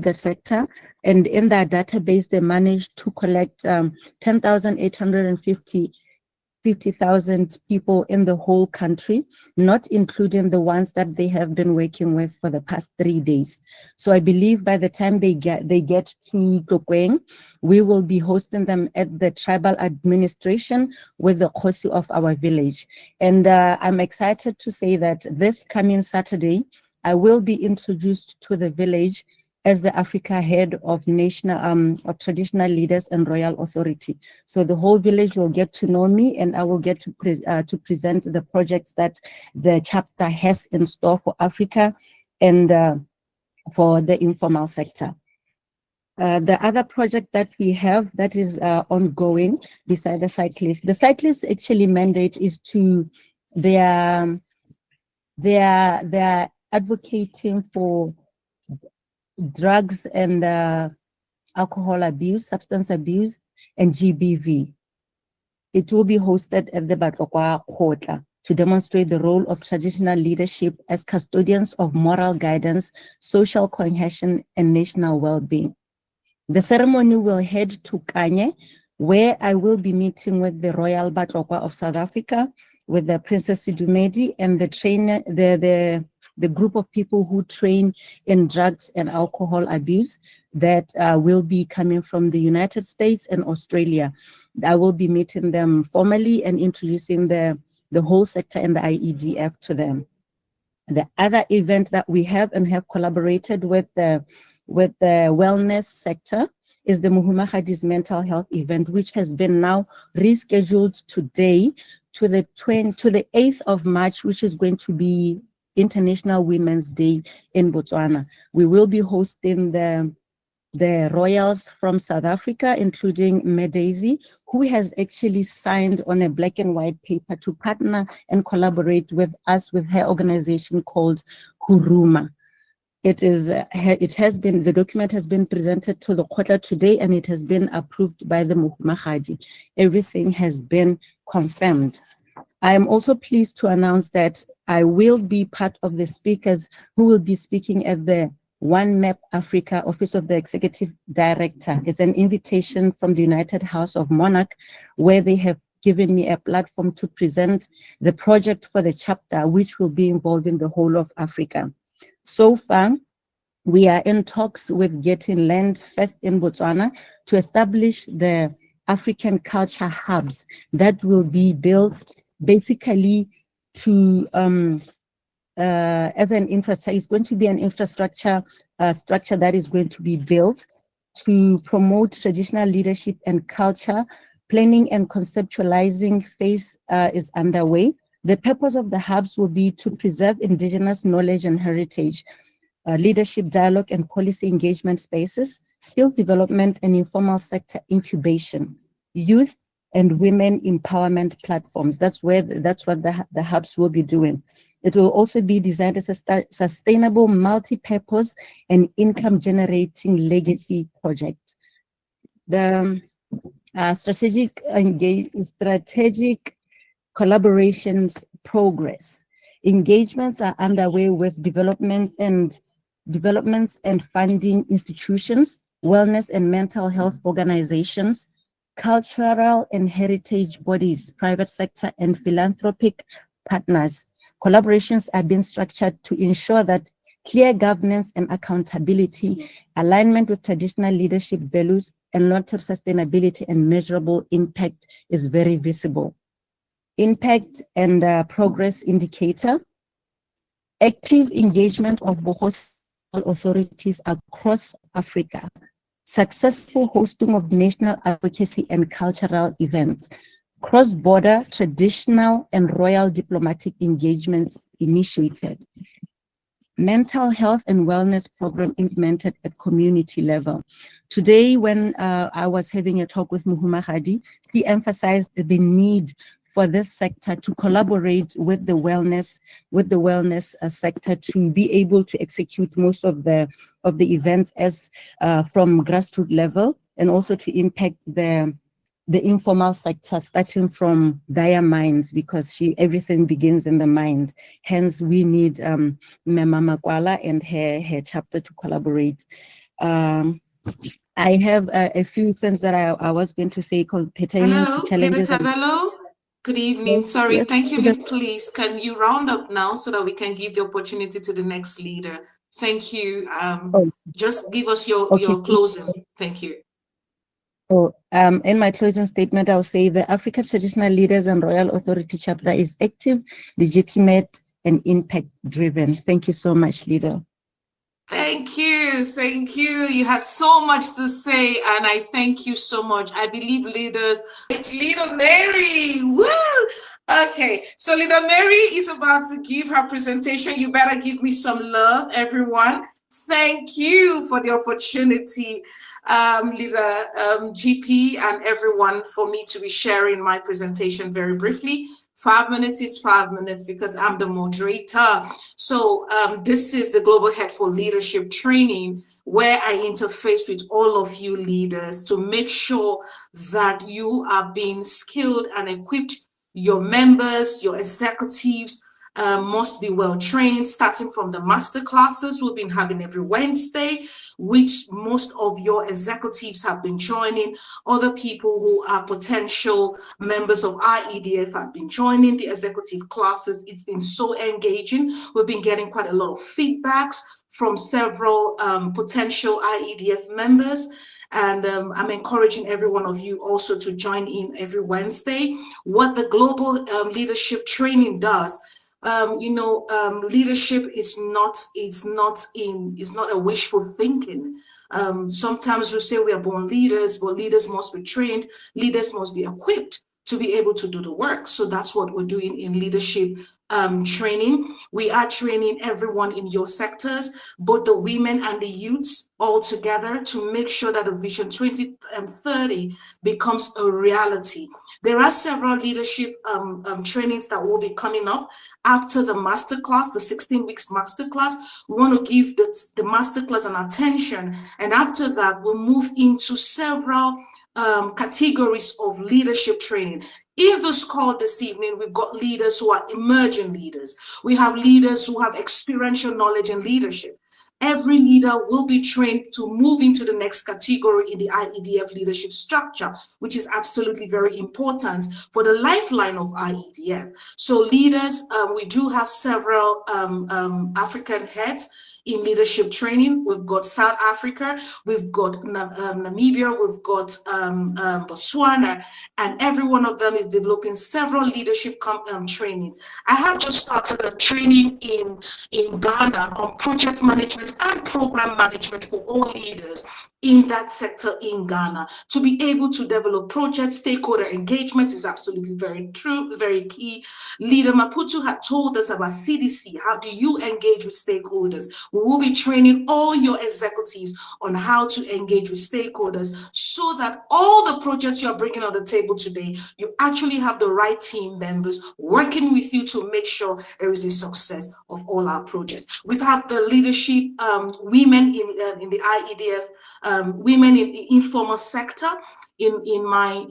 the sector, and in that database they managed to collect 10,850,000 people in the whole country, not including the ones that they have been working with for the past 3 days. So I believe by the time they get to Tokweng, we will be hosting them at the tribal administration with the Khosi of our village. And I'm excited to say that this coming Saturday, I will be introduced to the village as the Africa Head of of Traditional Leaders and Royal Authority. So the whole village will get to know me, and I will get to present the projects that the chapter has in store for Africa and for the informal sector. The other project that we have that is ongoing beside the cyclists. The cyclists actually mandate is to they are advocating for drugs and alcohol abuse, substance abuse, and GBV. It will be hosted at the Batlokwa Kgotla to demonstrate the role of traditional leadership as custodians of moral guidance, social cohesion, and national well-being. The ceremony will head to Kanye, where I will be meeting with the Royal Batlokwa of South Africa, with the Princess Sidumedi and the trainer, the group of people who train in drugs and alcohol abuse that will be coming from the United States and Australia. I will be meeting them formally and introducing the whole sector and the IEDF to them. The other event that we have and have collaborated with the wellness sector is the Muhumahadi's mental health event, which has been now rescheduled today to the 8th of March, which is going to be International Women's Day in Botswana. We will be hosting the royals from South Africa, including Medaisy, who has actually signed on a black and white paper to partner and collaborate with us with her organization called Huruma. The document has been presented to the Kgotla today, and it has been approved by the Muhumahadi. Everything has been confirmed. I am also pleased to announce that I will be part of the speakers who will be speaking at the One Map Africa Office of the Executive Director. It's an invitation from the United House of Monarch, where they have given me a platform to present the project for the chapter, which will be involving the whole of Africa. So far, we are in talks with Getting Land First in Botswana to establish the African culture hubs that will be built basically to as an infrastructure. It's going to be an infrastructure structure that is going to be built to promote traditional leadership and culture. Planning and conceptualizing phase is underway. The purpose of the hubs will be to preserve indigenous knowledge and heritage, leadership dialogue and policy engagement spaces, skills development and informal sector incubation, youth and women empowerment platforms. That's what the hubs will be doing. It will also be designed as a sustainable, multi-purpose and income-generating legacy project. The strategic collaborations progress. Engagements are underway with developments and funding institutions, wellness and mental health organizations, cultural and heritage bodies, private sector and philanthropic partners. Collaborations are being structured to ensure that clear governance and accountability, alignment with traditional leadership values, and long-term sustainability and measurable impact is very visible. Impact and progress indicator, active engagement of both authorities across Africa, successful hosting of national advocacy and cultural events, cross-border, traditional and royal diplomatic engagements initiated, mental health and wellness program implemented at community level. Today, when I was having a talk with Muhumahadi, he emphasized the need for this sector to collaborate with the wellness sector to be able to execute most of the events as from grassroots level, and also to impact the informal sector, starting from their minds, because everything begins in the mind. Hence, we need Mema Makwala and her chapter to collaborate. I have a few things that I was going to say pertaining to challenges. Hello, good evening. Yes, Sorry, yes, thank you, Lead. Please, can you round up now so that we can give the opportunity to the next leader? Thank you. Just give us your closing. Thank you. In my closing statement, I'll say the African Traditional Leaders and Royal Authority Chapter is active, legitimate, and impact-driven. Thank you so much, Leader. Thank you. Thank you. You had so much to say, and I thank you so much. I believe leaders. It's Leader Mary. Woo! Okay, so Leader Mary is about to give her presentation. You better give me some love, everyone. Thank you for the opportunity, Leader GP and everyone, for me to be sharing my presentation very briefly. 5 minutes is 5 minutes because I'm the moderator. So this is the Global Head for Leadership Training, where I interface with all of you leaders to make sure that you are being skilled and equipped. Your members, your executives must be well trained, starting from the master classes we've been having every Wednesday, which most of your executives have been joining. Other people who are potential members of IEDF have been joining the executive classes. It's been so engaging. We've been getting quite a lot of feedbacks from several potential IEDF members. And I'm encouraging every one of you also to join in every Wednesday. What the Global Leadership Training does, leadership is not a wishful thinking. Sometimes we say we are born leaders, but leaders must be trained, leaders must be equipped to be able to do the work. So that's what we're doing in leadership training. We are training everyone in your sectors, both the women and the youths, all together to make sure that the Vision 2030 becomes a reality. There are several leadership trainings that will be coming up after the masterclass, the 16 weeks masterclass. We want to give the masterclass an attention, and after that, we'll move into several categories of leadership training. In this call this evening, we've got leaders who are emerging leaders. We have leaders who have experiential knowledge in leadership. Every leader will be trained to move into the next category in the IEDF leadership structure, which is absolutely very important for the lifeline of IEDF. So leaders, we do have several African heads in leadership training. We've got South Africa, we've got Namibia, we've got Botswana, and every one of them is developing several leadership trainings. I have just started a training in Ghana on project management and program management for all leaders in that sector in Ghana. To be able to develop project stakeholder engagement is absolutely very true, very key. Leader Maputo had told us about CDC. How do you engage with stakeholders? We will be training all your executives on how to engage with stakeholders so that all the projects you are bringing on the table today, you actually have the right team members working with you to make sure there is a success of all our projects. We have the leadership women in the IEDF, women in the informal sector. In my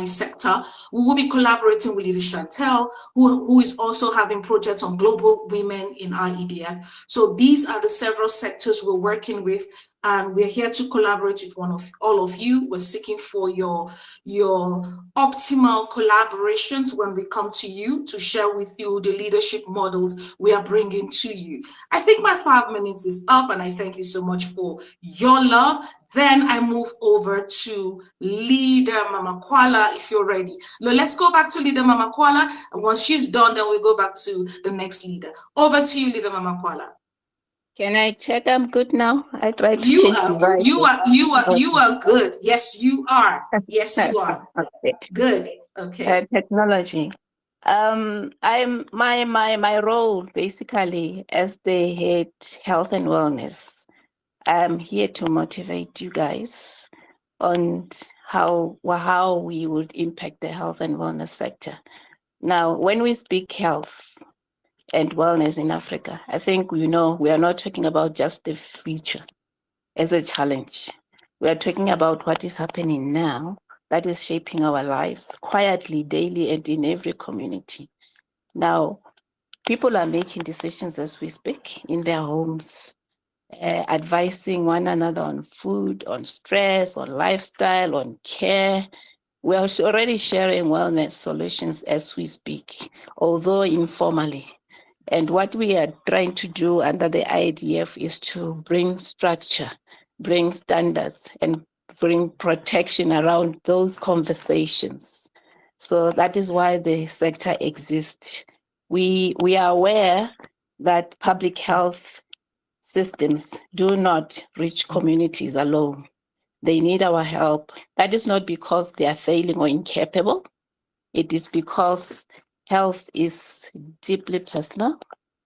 sector, we will be collaborating with Leader Chantel, who is also having projects on global women in IEDF. So these are the several sectors we're working with, and we're here to collaborate with all of you. We're seeking for your optimal collaborations when we come to you to share with you the leadership models we are bringing to you. I think my 5 minutes is up, and I thank you so much for your love. Then I move over to Leader Mama Kwala, if you're ready. Now, let's go back to Leader Mama Kwala, and once she's done, then we go back to the next leader. Over to you, Leader Mama Kwala. Can I check I'm good now? I tried to change devices. You are good. Yes, you are. Yes, you are. Okay. Good. Okay. Technology. I'm my role basically as the head health and wellness. I'm here to motivate you guys on how we would impact the health and wellness sector. Now, when we speak health and wellness in Africa, I think we are not talking about just the future as a challenge. We are talking about what is happening now that is shaping our lives quietly, daily, and in every community. Now, people are making decisions as we speak in their homes, advising one another on food, on stress, on lifestyle, on care. We are already sharing wellness solutions as we speak, although informally. And what we are trying to do under the IEDF is to bring structure, bring standards, and bring protection around those conversations. So that is why the sector exists. We are aware that public health systems do not reach communities alone. They need our help. That is not because they are failing or incapable. It is because health is deeply personal,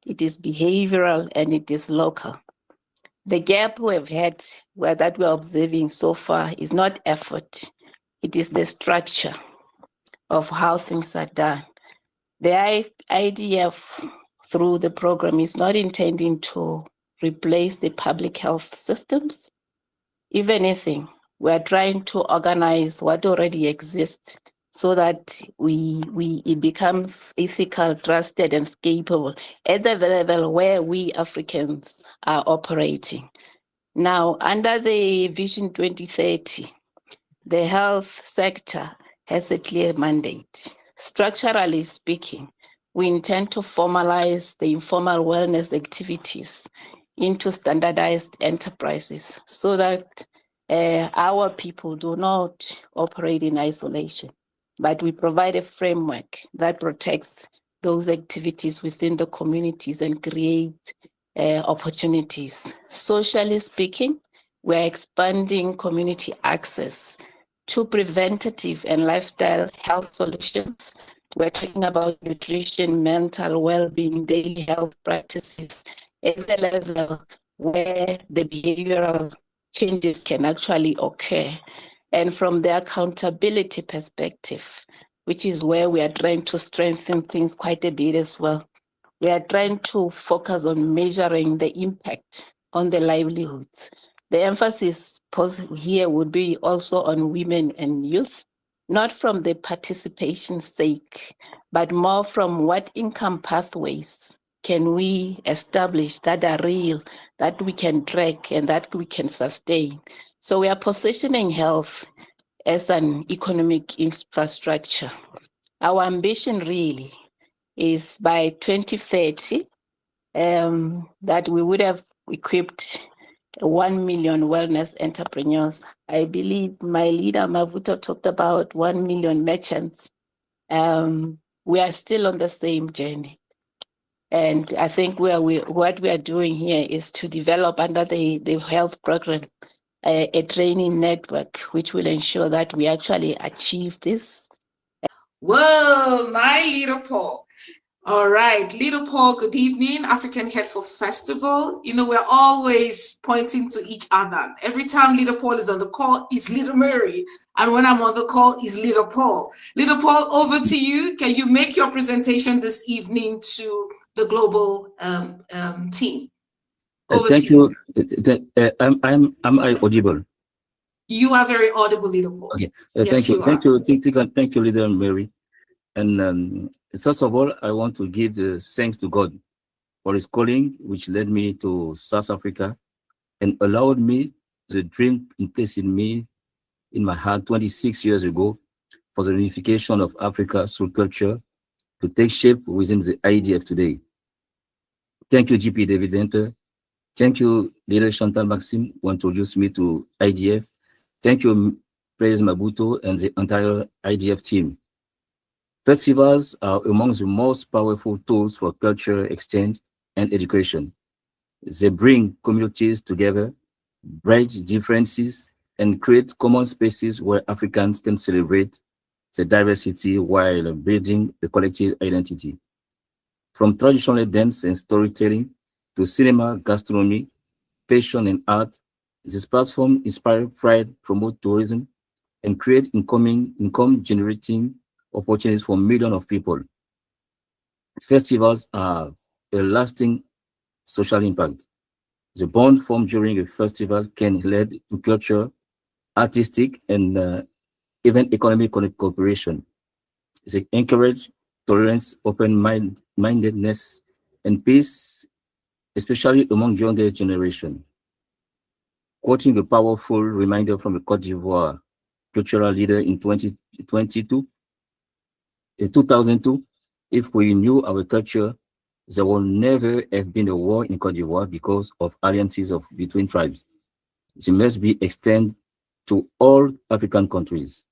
it is behavioral, and it is local. The gap we've had, that we're observing so far, is not effort, it is the structure. of how things are done. The IEDF, through the program, is not intending to replace the public health systems. If anything, we're trying to organize what already exists so that it becomes ethical, trusted, and scalable at the level where we Africans are operating. Now, under the Vision 2030, the health sector has a clear mandate. Structurally speaking, we intend to formalize the informal wellness activities into standardized enterprises so that our people do not operate in isolation, but we provide a framework that protects those activities within the communities and create opportunities. Socially speaking, we're expanding community access to preventative and lifestyle health solutions. We're talking about nutrition, mental well-being, daily health practices at the level where the behavioral changes can actually occur. And from the accountability perspective, which is where we are trying to strengthen things quite a bit as well. We are trying to focus on measuring the impact on the livelihoods. The emphasis here would be also on women and youth, not from the participation sake, but more from what income pathways can we establish that are real, that we can track and that we can sustain. So we are positioning health as an economic infrastructure. Our ambition really is by 2030 that we would have equipped 1 million wellness entrepreneurs. I believe my leader Mavuto talked about 1 million merchants. We are still on the same journey. And I think what we are doing here is to develop under the health program a training network which will ensure that we actually achieve this. Whoa, my leader Paul. All right, Leader Paul, good evening, African Head for Festival. You know, we're always pointing to each other. Every time Leader Paul is on the call, it's Leader Mary. And when I'm on the call, it's Leader Paul. Leader Paul, over to you. Can you make your presentation this evening to the global team? Thank you. Am I audible? You are very audible, Leader Paul. Okay. Yes, thank you. you Thank are. you. Thank you, Leader Mary. And first of all, I want to give thanks to God for His calling, which led me to South Africa and allowed me the dream in place in me, in my heart 26 years ago, for the unification of Africa through culture to take shape within the IEDF today. Thank you, GP David Venter. Thank you, Leader Chantal Maxime, who introduced me to IEDF. Thank you, President Mabuto and the entire IEDF team. Festivals are among the most powerful tools for cultural exchange and education. They bring communities together, bridge differences, and create common spaces where Africans can celebrate the diversity while building a collective identity. From traditional dance and storytelling to cinema, gastronomy, fashion, and art, this platform inspires pride, promotes tourism, and create income-generating opportunities for millions of people. Festivals have a lasting social impact. The bond formed during a festival can lead to culture, artistic, and even economic cooperation. They encourage tolerance, open-mindedness, and peace, especially among younger generation. Quoting a powerful reminder from a Côte d'Ivoire cultural leader in 2002, if we knew our culture, there will never have been a war in Côte d'Ivoire because of alliances between tribes. They must be extended to all African countries.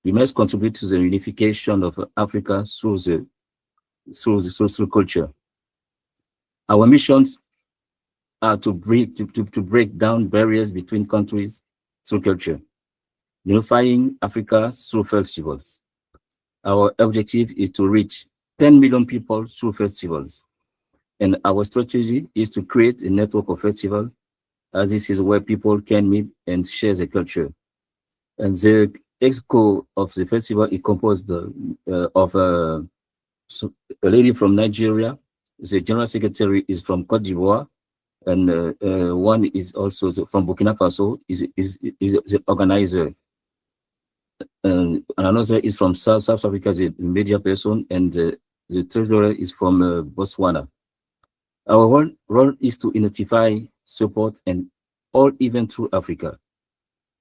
We must contribute to the unification of Africa through culture. Our missions are to break down barriers between countries through culture, unifying Africa through festivals. Our objective is to reach 10 million people through festivals. And our strategy is to create a network of festivals, as this is where people can meet and share their culture. And the exco of the festival is composed of a lady from Nigeria. The general secretary is from Cote d'Ivoire, and one is also from Burkina Faso. Is the organizer. And another is from South Africa, the media person, and the treasurer is from Botswana. Our role is to identify, support, and all events through Africa.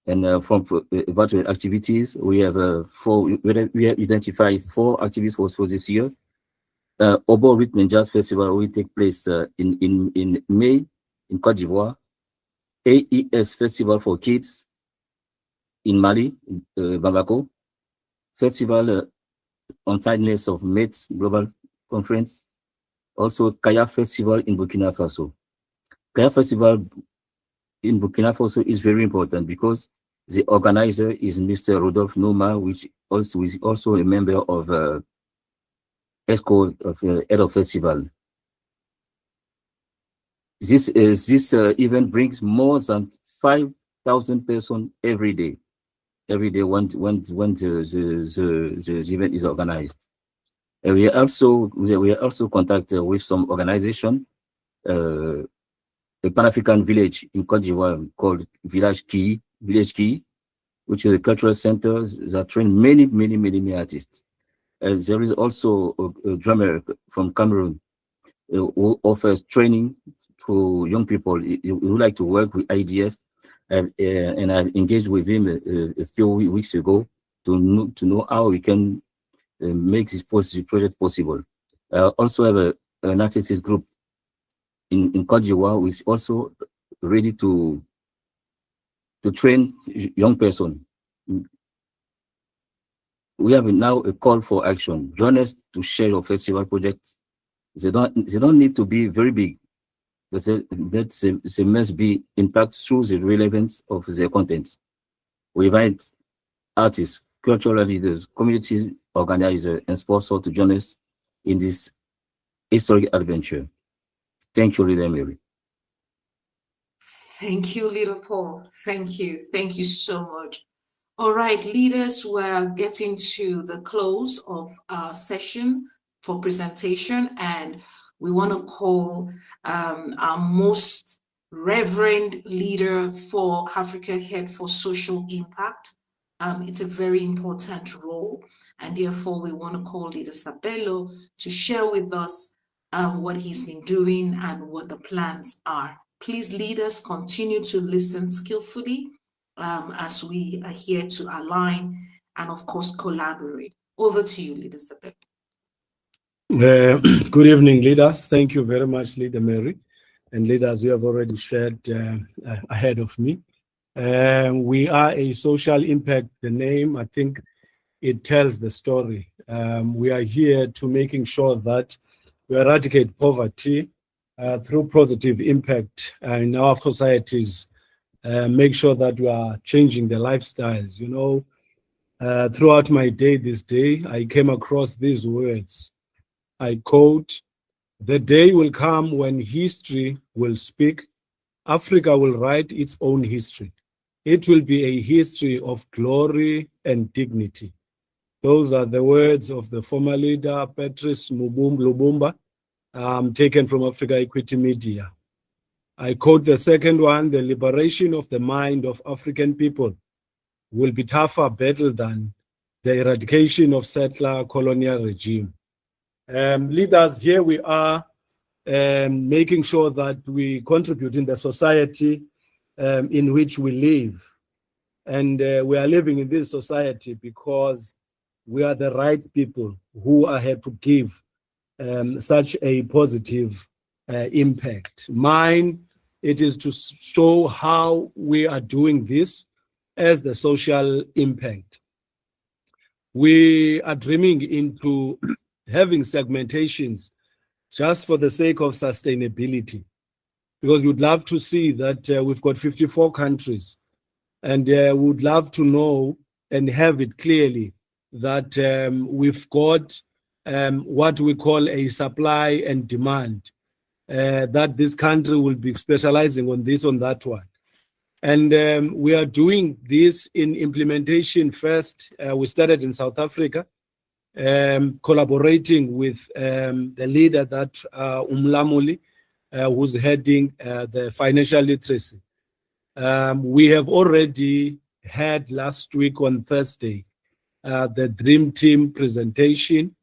And from virtual activities, we have we have identified 4 activities for this year. Obo Rhythm and Jazz Festival will take place in May in Cote d'Ivoire. AES Festival for Kids in Mali, Bamako. Festival on Tidiness of Mate Global Conference. Also, Kaya Festival in Burkina Faso. Kaya Festival in Burkina Faso is very important because the organizer is Mr. Rodolphe Noma, which also is also a member of ESCO of Head of Festival. This event brings more than 5,000 persons every day. Every day when the event is organized. We are also contacted with some organization, a Pan-African village in Cote d'Ivoire called Village Key, which is a cultural center that train many artists. There is also a drummer from Cameroon who offers training to young people who like to work with IEDF, and I engaged with him a few weeks ago to know how we can make this project possible. Also have an artists group in Cote d'Ivoire, which is also ready to train young person. We have now a call for action. Join us to share your festival project. They don't need to be very big, but they must be impact through the relevance of their content. We invite artists, cultural leaders, community organizers, and sponsors to join us in this historic adventure. Thank you, Leader Mary. Thank you, Leader Paul. Thank you. Thank you so much. All right, leaders, we're getting to the close of our session for presentation, and we want to call our most reverend leader for Africa Head for Social Impact. It's a very important role, and therefore we want to call Leader Sabelo to share with us what he's been doing and what the plans are. Please, leaders, continue to listen skillfully as we are here to align and, of course, collaborate. Over to you, Leader Sabelo. Good evening, leaders. Thank you very much, Leader Mary. And leaders, you have already shared ahead of me. We are a social impact. The name, I think it tells the story. We are here to making sure that we eradicate poverty through positive impact in our societies, make sure that we are changing the lifestyles. You know, throughout my day this day, I came across these words. I quote, "The day will come when history will speak. Africa will write its own history. It will be a history of glory and dignity." Those are the words of the former leader, Patrice Lumumba, taken from Africa Equity Media. I quote the second one: "The liberation of the mind of African people will be tougher battle than the eradication of settler colonial regime." Leaders, here we are making sure that we contribute in the society in which we live. And we are living in this society because we are the right people who are here to give such a positive impact. Mine, it is to show how we are doing this as the social impact. We are dreaming into having segmentations just for the sake of sustainability, because we'd love to see that we've got 54 countries, and would love to know and have it clearly that we've got what we call a supply and demand, that this country will be specializing on this, on that one. And we are doing this in implementation first. We started in South Africa, collaborating with the leader, that Umlamuli, who's heading the financial literacy. We have already had last week on Thursday the Dream Team presentation,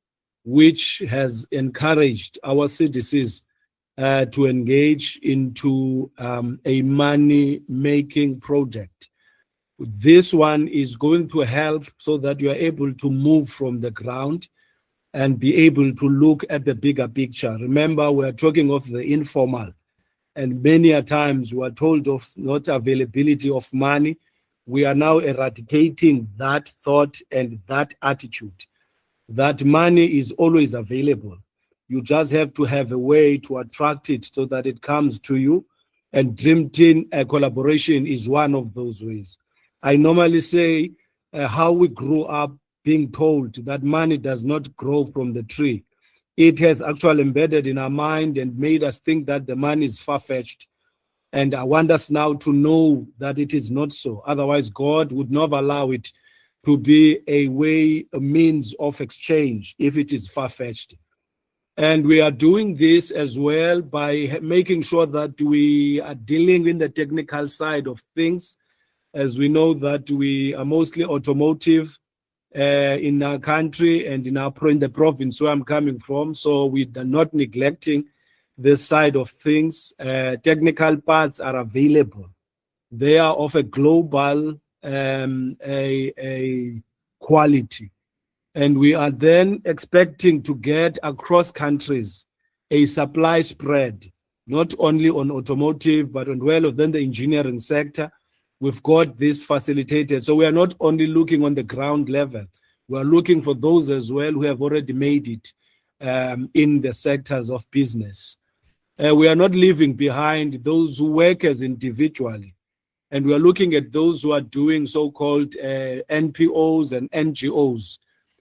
which has encouraged our CDCs to engage into a money-making project. This one is going to help so that you are able to move from the ground and be able to look at the bigger picture. Remember, we are talking of the informal, and many a times we are told of not availability of money. We are now eradicating that thought and that attitude, that money is always available. You just have to have a way to attract it so that it comes to you. And Dream Team collaboration is one of those ways. I normally say how we grew up being told that money does not grow from the tree. It has actually embedded in our mind and made us think that the money is far-fetched. And I want us now to know that it is not so. Otherwise, God would never allow it to be a way, a means of exchange if it is far-fetched. And we are doing this as well by making sure that we are dealing in the technical side of things. As we know that we are mostly automotive in our country and in the province where I'm coming from. So we are not neglecting this side of things. Technical parts are available. They are of a global a quality. And we are then expecting to get across countries a supply spread, not only on automotive, but on then the engineering sector. We've got this facilitated. So we are not only looking on the ground level, we are looking for those as well who have already made it in the sectors of business. We are not leaving behind those who work as individually. And we are looking at those who are doing so-called NPOs and NGOs.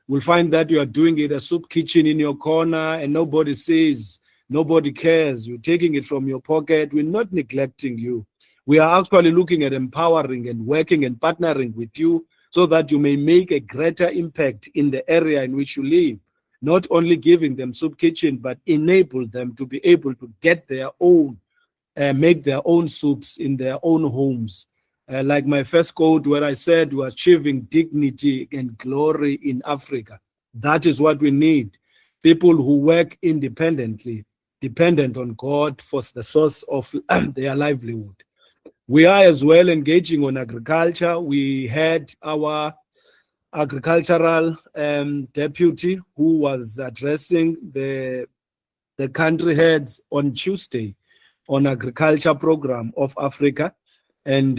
We'll find that you are doing it a soup kitchen in your corner and nobody says, nobody cares. You're taking it from your pocket. We're not neglecting you. We are actually looking at empowering and working and partnering with you so that you may make a greater impact in the area in which you live. Not only giving them soup kitchen, but enable them to be able to get their own, make their own soups in their own homes. Like my first quote where I said we're achieving dignity and glory in Africa. That is what we need. People who work independently, dependent on God for the source of their livelihood. We are as well engaging on agriculture. We had our agricultural deputy who was addressing the country heads on Tuesday on agriculture program of Africa. And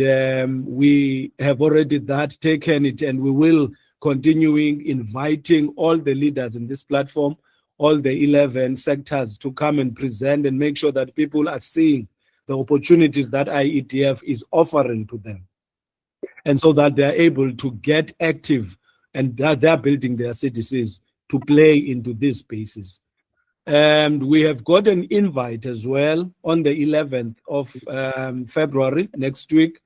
we have already taken it, and we will continuing inviting all the leaders in this platform, all the 11 sectors to come and present and make sure that people are seeing the opportunities that IEDF is offering to them. And so that they're able to get active and that they're building their CDCs to play into these spaces. And we have got an invite as well on the 11th of February, next week.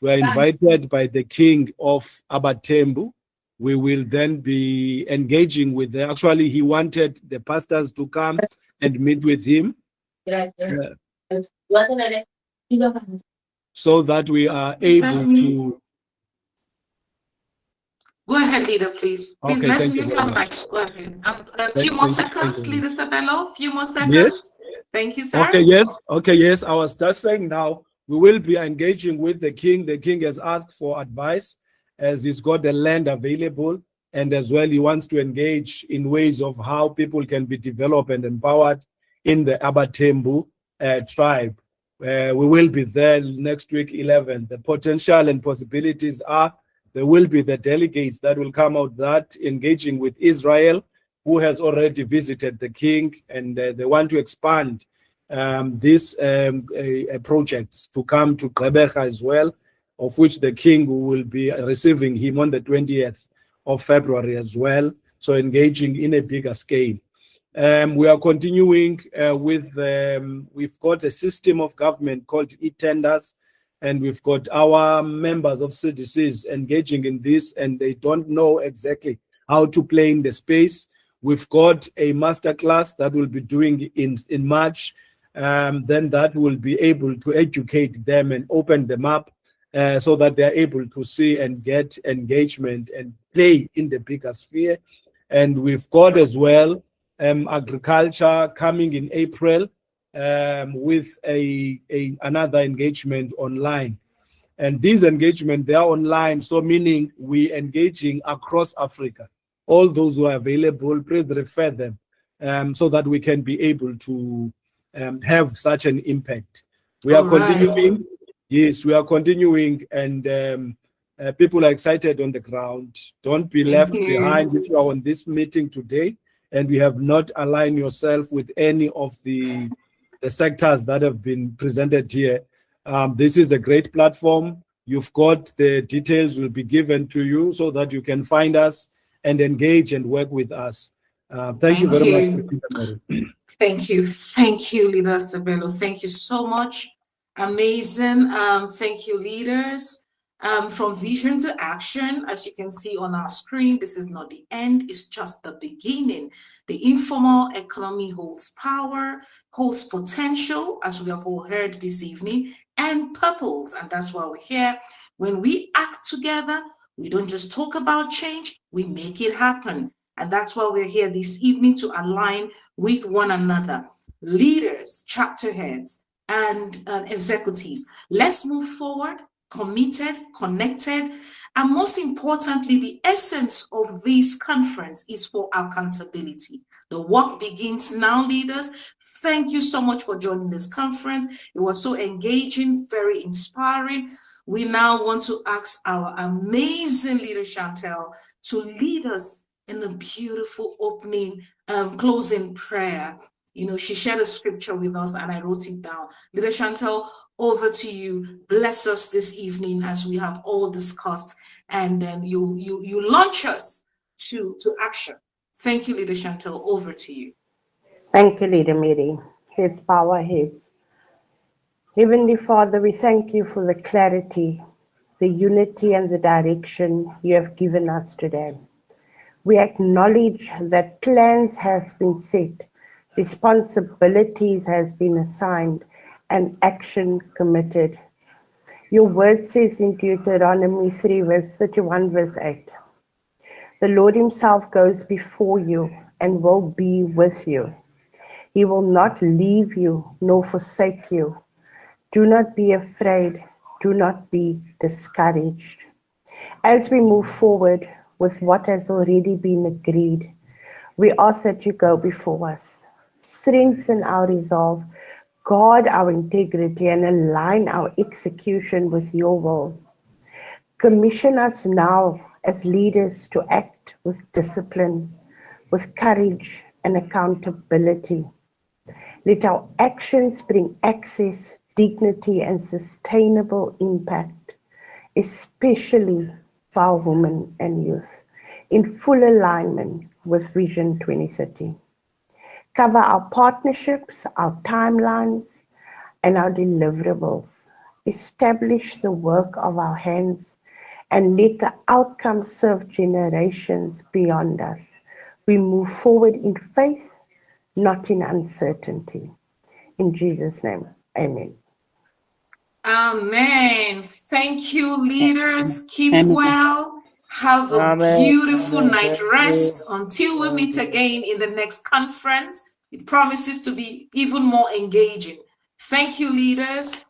We are invited by the King of Abatembu. We will then be engaging with them. Actually, he wanted the pastors to come and meet with him so that we are able to... Go ahead, leader, please. Please, okay, let's thank you mute very our much. mics. Go ahead. A few more seconds, leader Sabello. A few more seconds. Yes. Thank you, sir. Okay, yes. Okay, yes. I was just saying now, we will be engaging with the king. The king has asked for advice as he's got the land available. And as well, he wants to engage in ways of how people can be developed and empowered in the Abatembu tribe. We will be there next week, 11. The potential and possibilities are there will be the delegates that will come out that engaging with Israel, who has already visited the king, and they want to expand these projects to come to Gqeberha as well, of which the king will be receiving him on the 20th of February as well. So engaging in a bigger scale. We are continuing with, we've got a system of government called e-tenders and we've got our members of CDCs engaging in this, and they don't know exactly how to play in the space. We've got a masterclass that we'll be doing in March. Then that will be able to educate them and open them up so that they're able to see and get engagement and play in the bigger sphere. And we've got as well agriculture coming in April with another engagement online. And these engagement, they are online, so meaning we engaging across Africa. All those who are available, please refer them so that we can be able to have such an impact. We are continuing. Yes, we are continuing, and people are excited on the ground. Don't be left behind if you are on this meeting today and you have not aligned yourself with any of the sectors that have been presented here. This is a great platform. You've got the details will be given to you so that you can find us and engage and work with us. Thank you very much. Thank you. Thank you, Leader Sabelo. Thank you so much. Amazing. Thank you, leaders. From vision to action, as you can see on our screen, this is not the end, it's just the beginning. The informal economy holds power, holds potential, as we have all heard this evening, and purpose. And that's why we're here. When we act together, we don't just talk about change, we make it happen. And that's why we're here this evening, to align with one another, leaders, chapter heads, and executives. Let's move forward, committed, connected, and most importantly, the essence of this conference is for accountability. The work begins now, leaders. Thank you so much for joining this conference. It was so engaging, very inspiring. We now want to ask our amazing leader, Chantel, to lead us in a beautiful opening, closing prayer. You know, she shared a scripture with us and I wrote it down. Leader Chantel, over to you. Bless us this evening as we have all discussed, and then you launch us to action. Thank you, Leader Chantel. Over to you. Thank you, Leader Mary. Heads bow our heads. Heavenly Father, we thank you for the clarity, the unity, and the direction you have given us today. We acknowledge that plans has been set, responsibilities has been assigned, and action committed. Your word says in Deuteronomy 3, verse 31, verse 8, the Lord himself goes before you and will be with you. He will not leave you nor forsake you. Do not be afraid. Do not be discouraged. As we move forward with what has already been agreed, we ask that you go before us. Strengthen our resolve, guard our integrity, and align our execution with your will. Commission us now as leaders to act with discipline, with courage, and accountability. Let our actions bring access, dignity, and sustainable impact, especially for our women and youth, in full alignment with Vision 2030. Cover our partnerships, our timelines, and our deliverables. Establish the work of our hands, and let the outcome serve generations beyond us. We move forward in faith, not in uncertainty. In Jesus' name, amen. Amen. Thank you, leaders. Keep well. Have a beautiful night rest until we meet again in the next conference. It promises to be even more engaging. Thank you, leaders.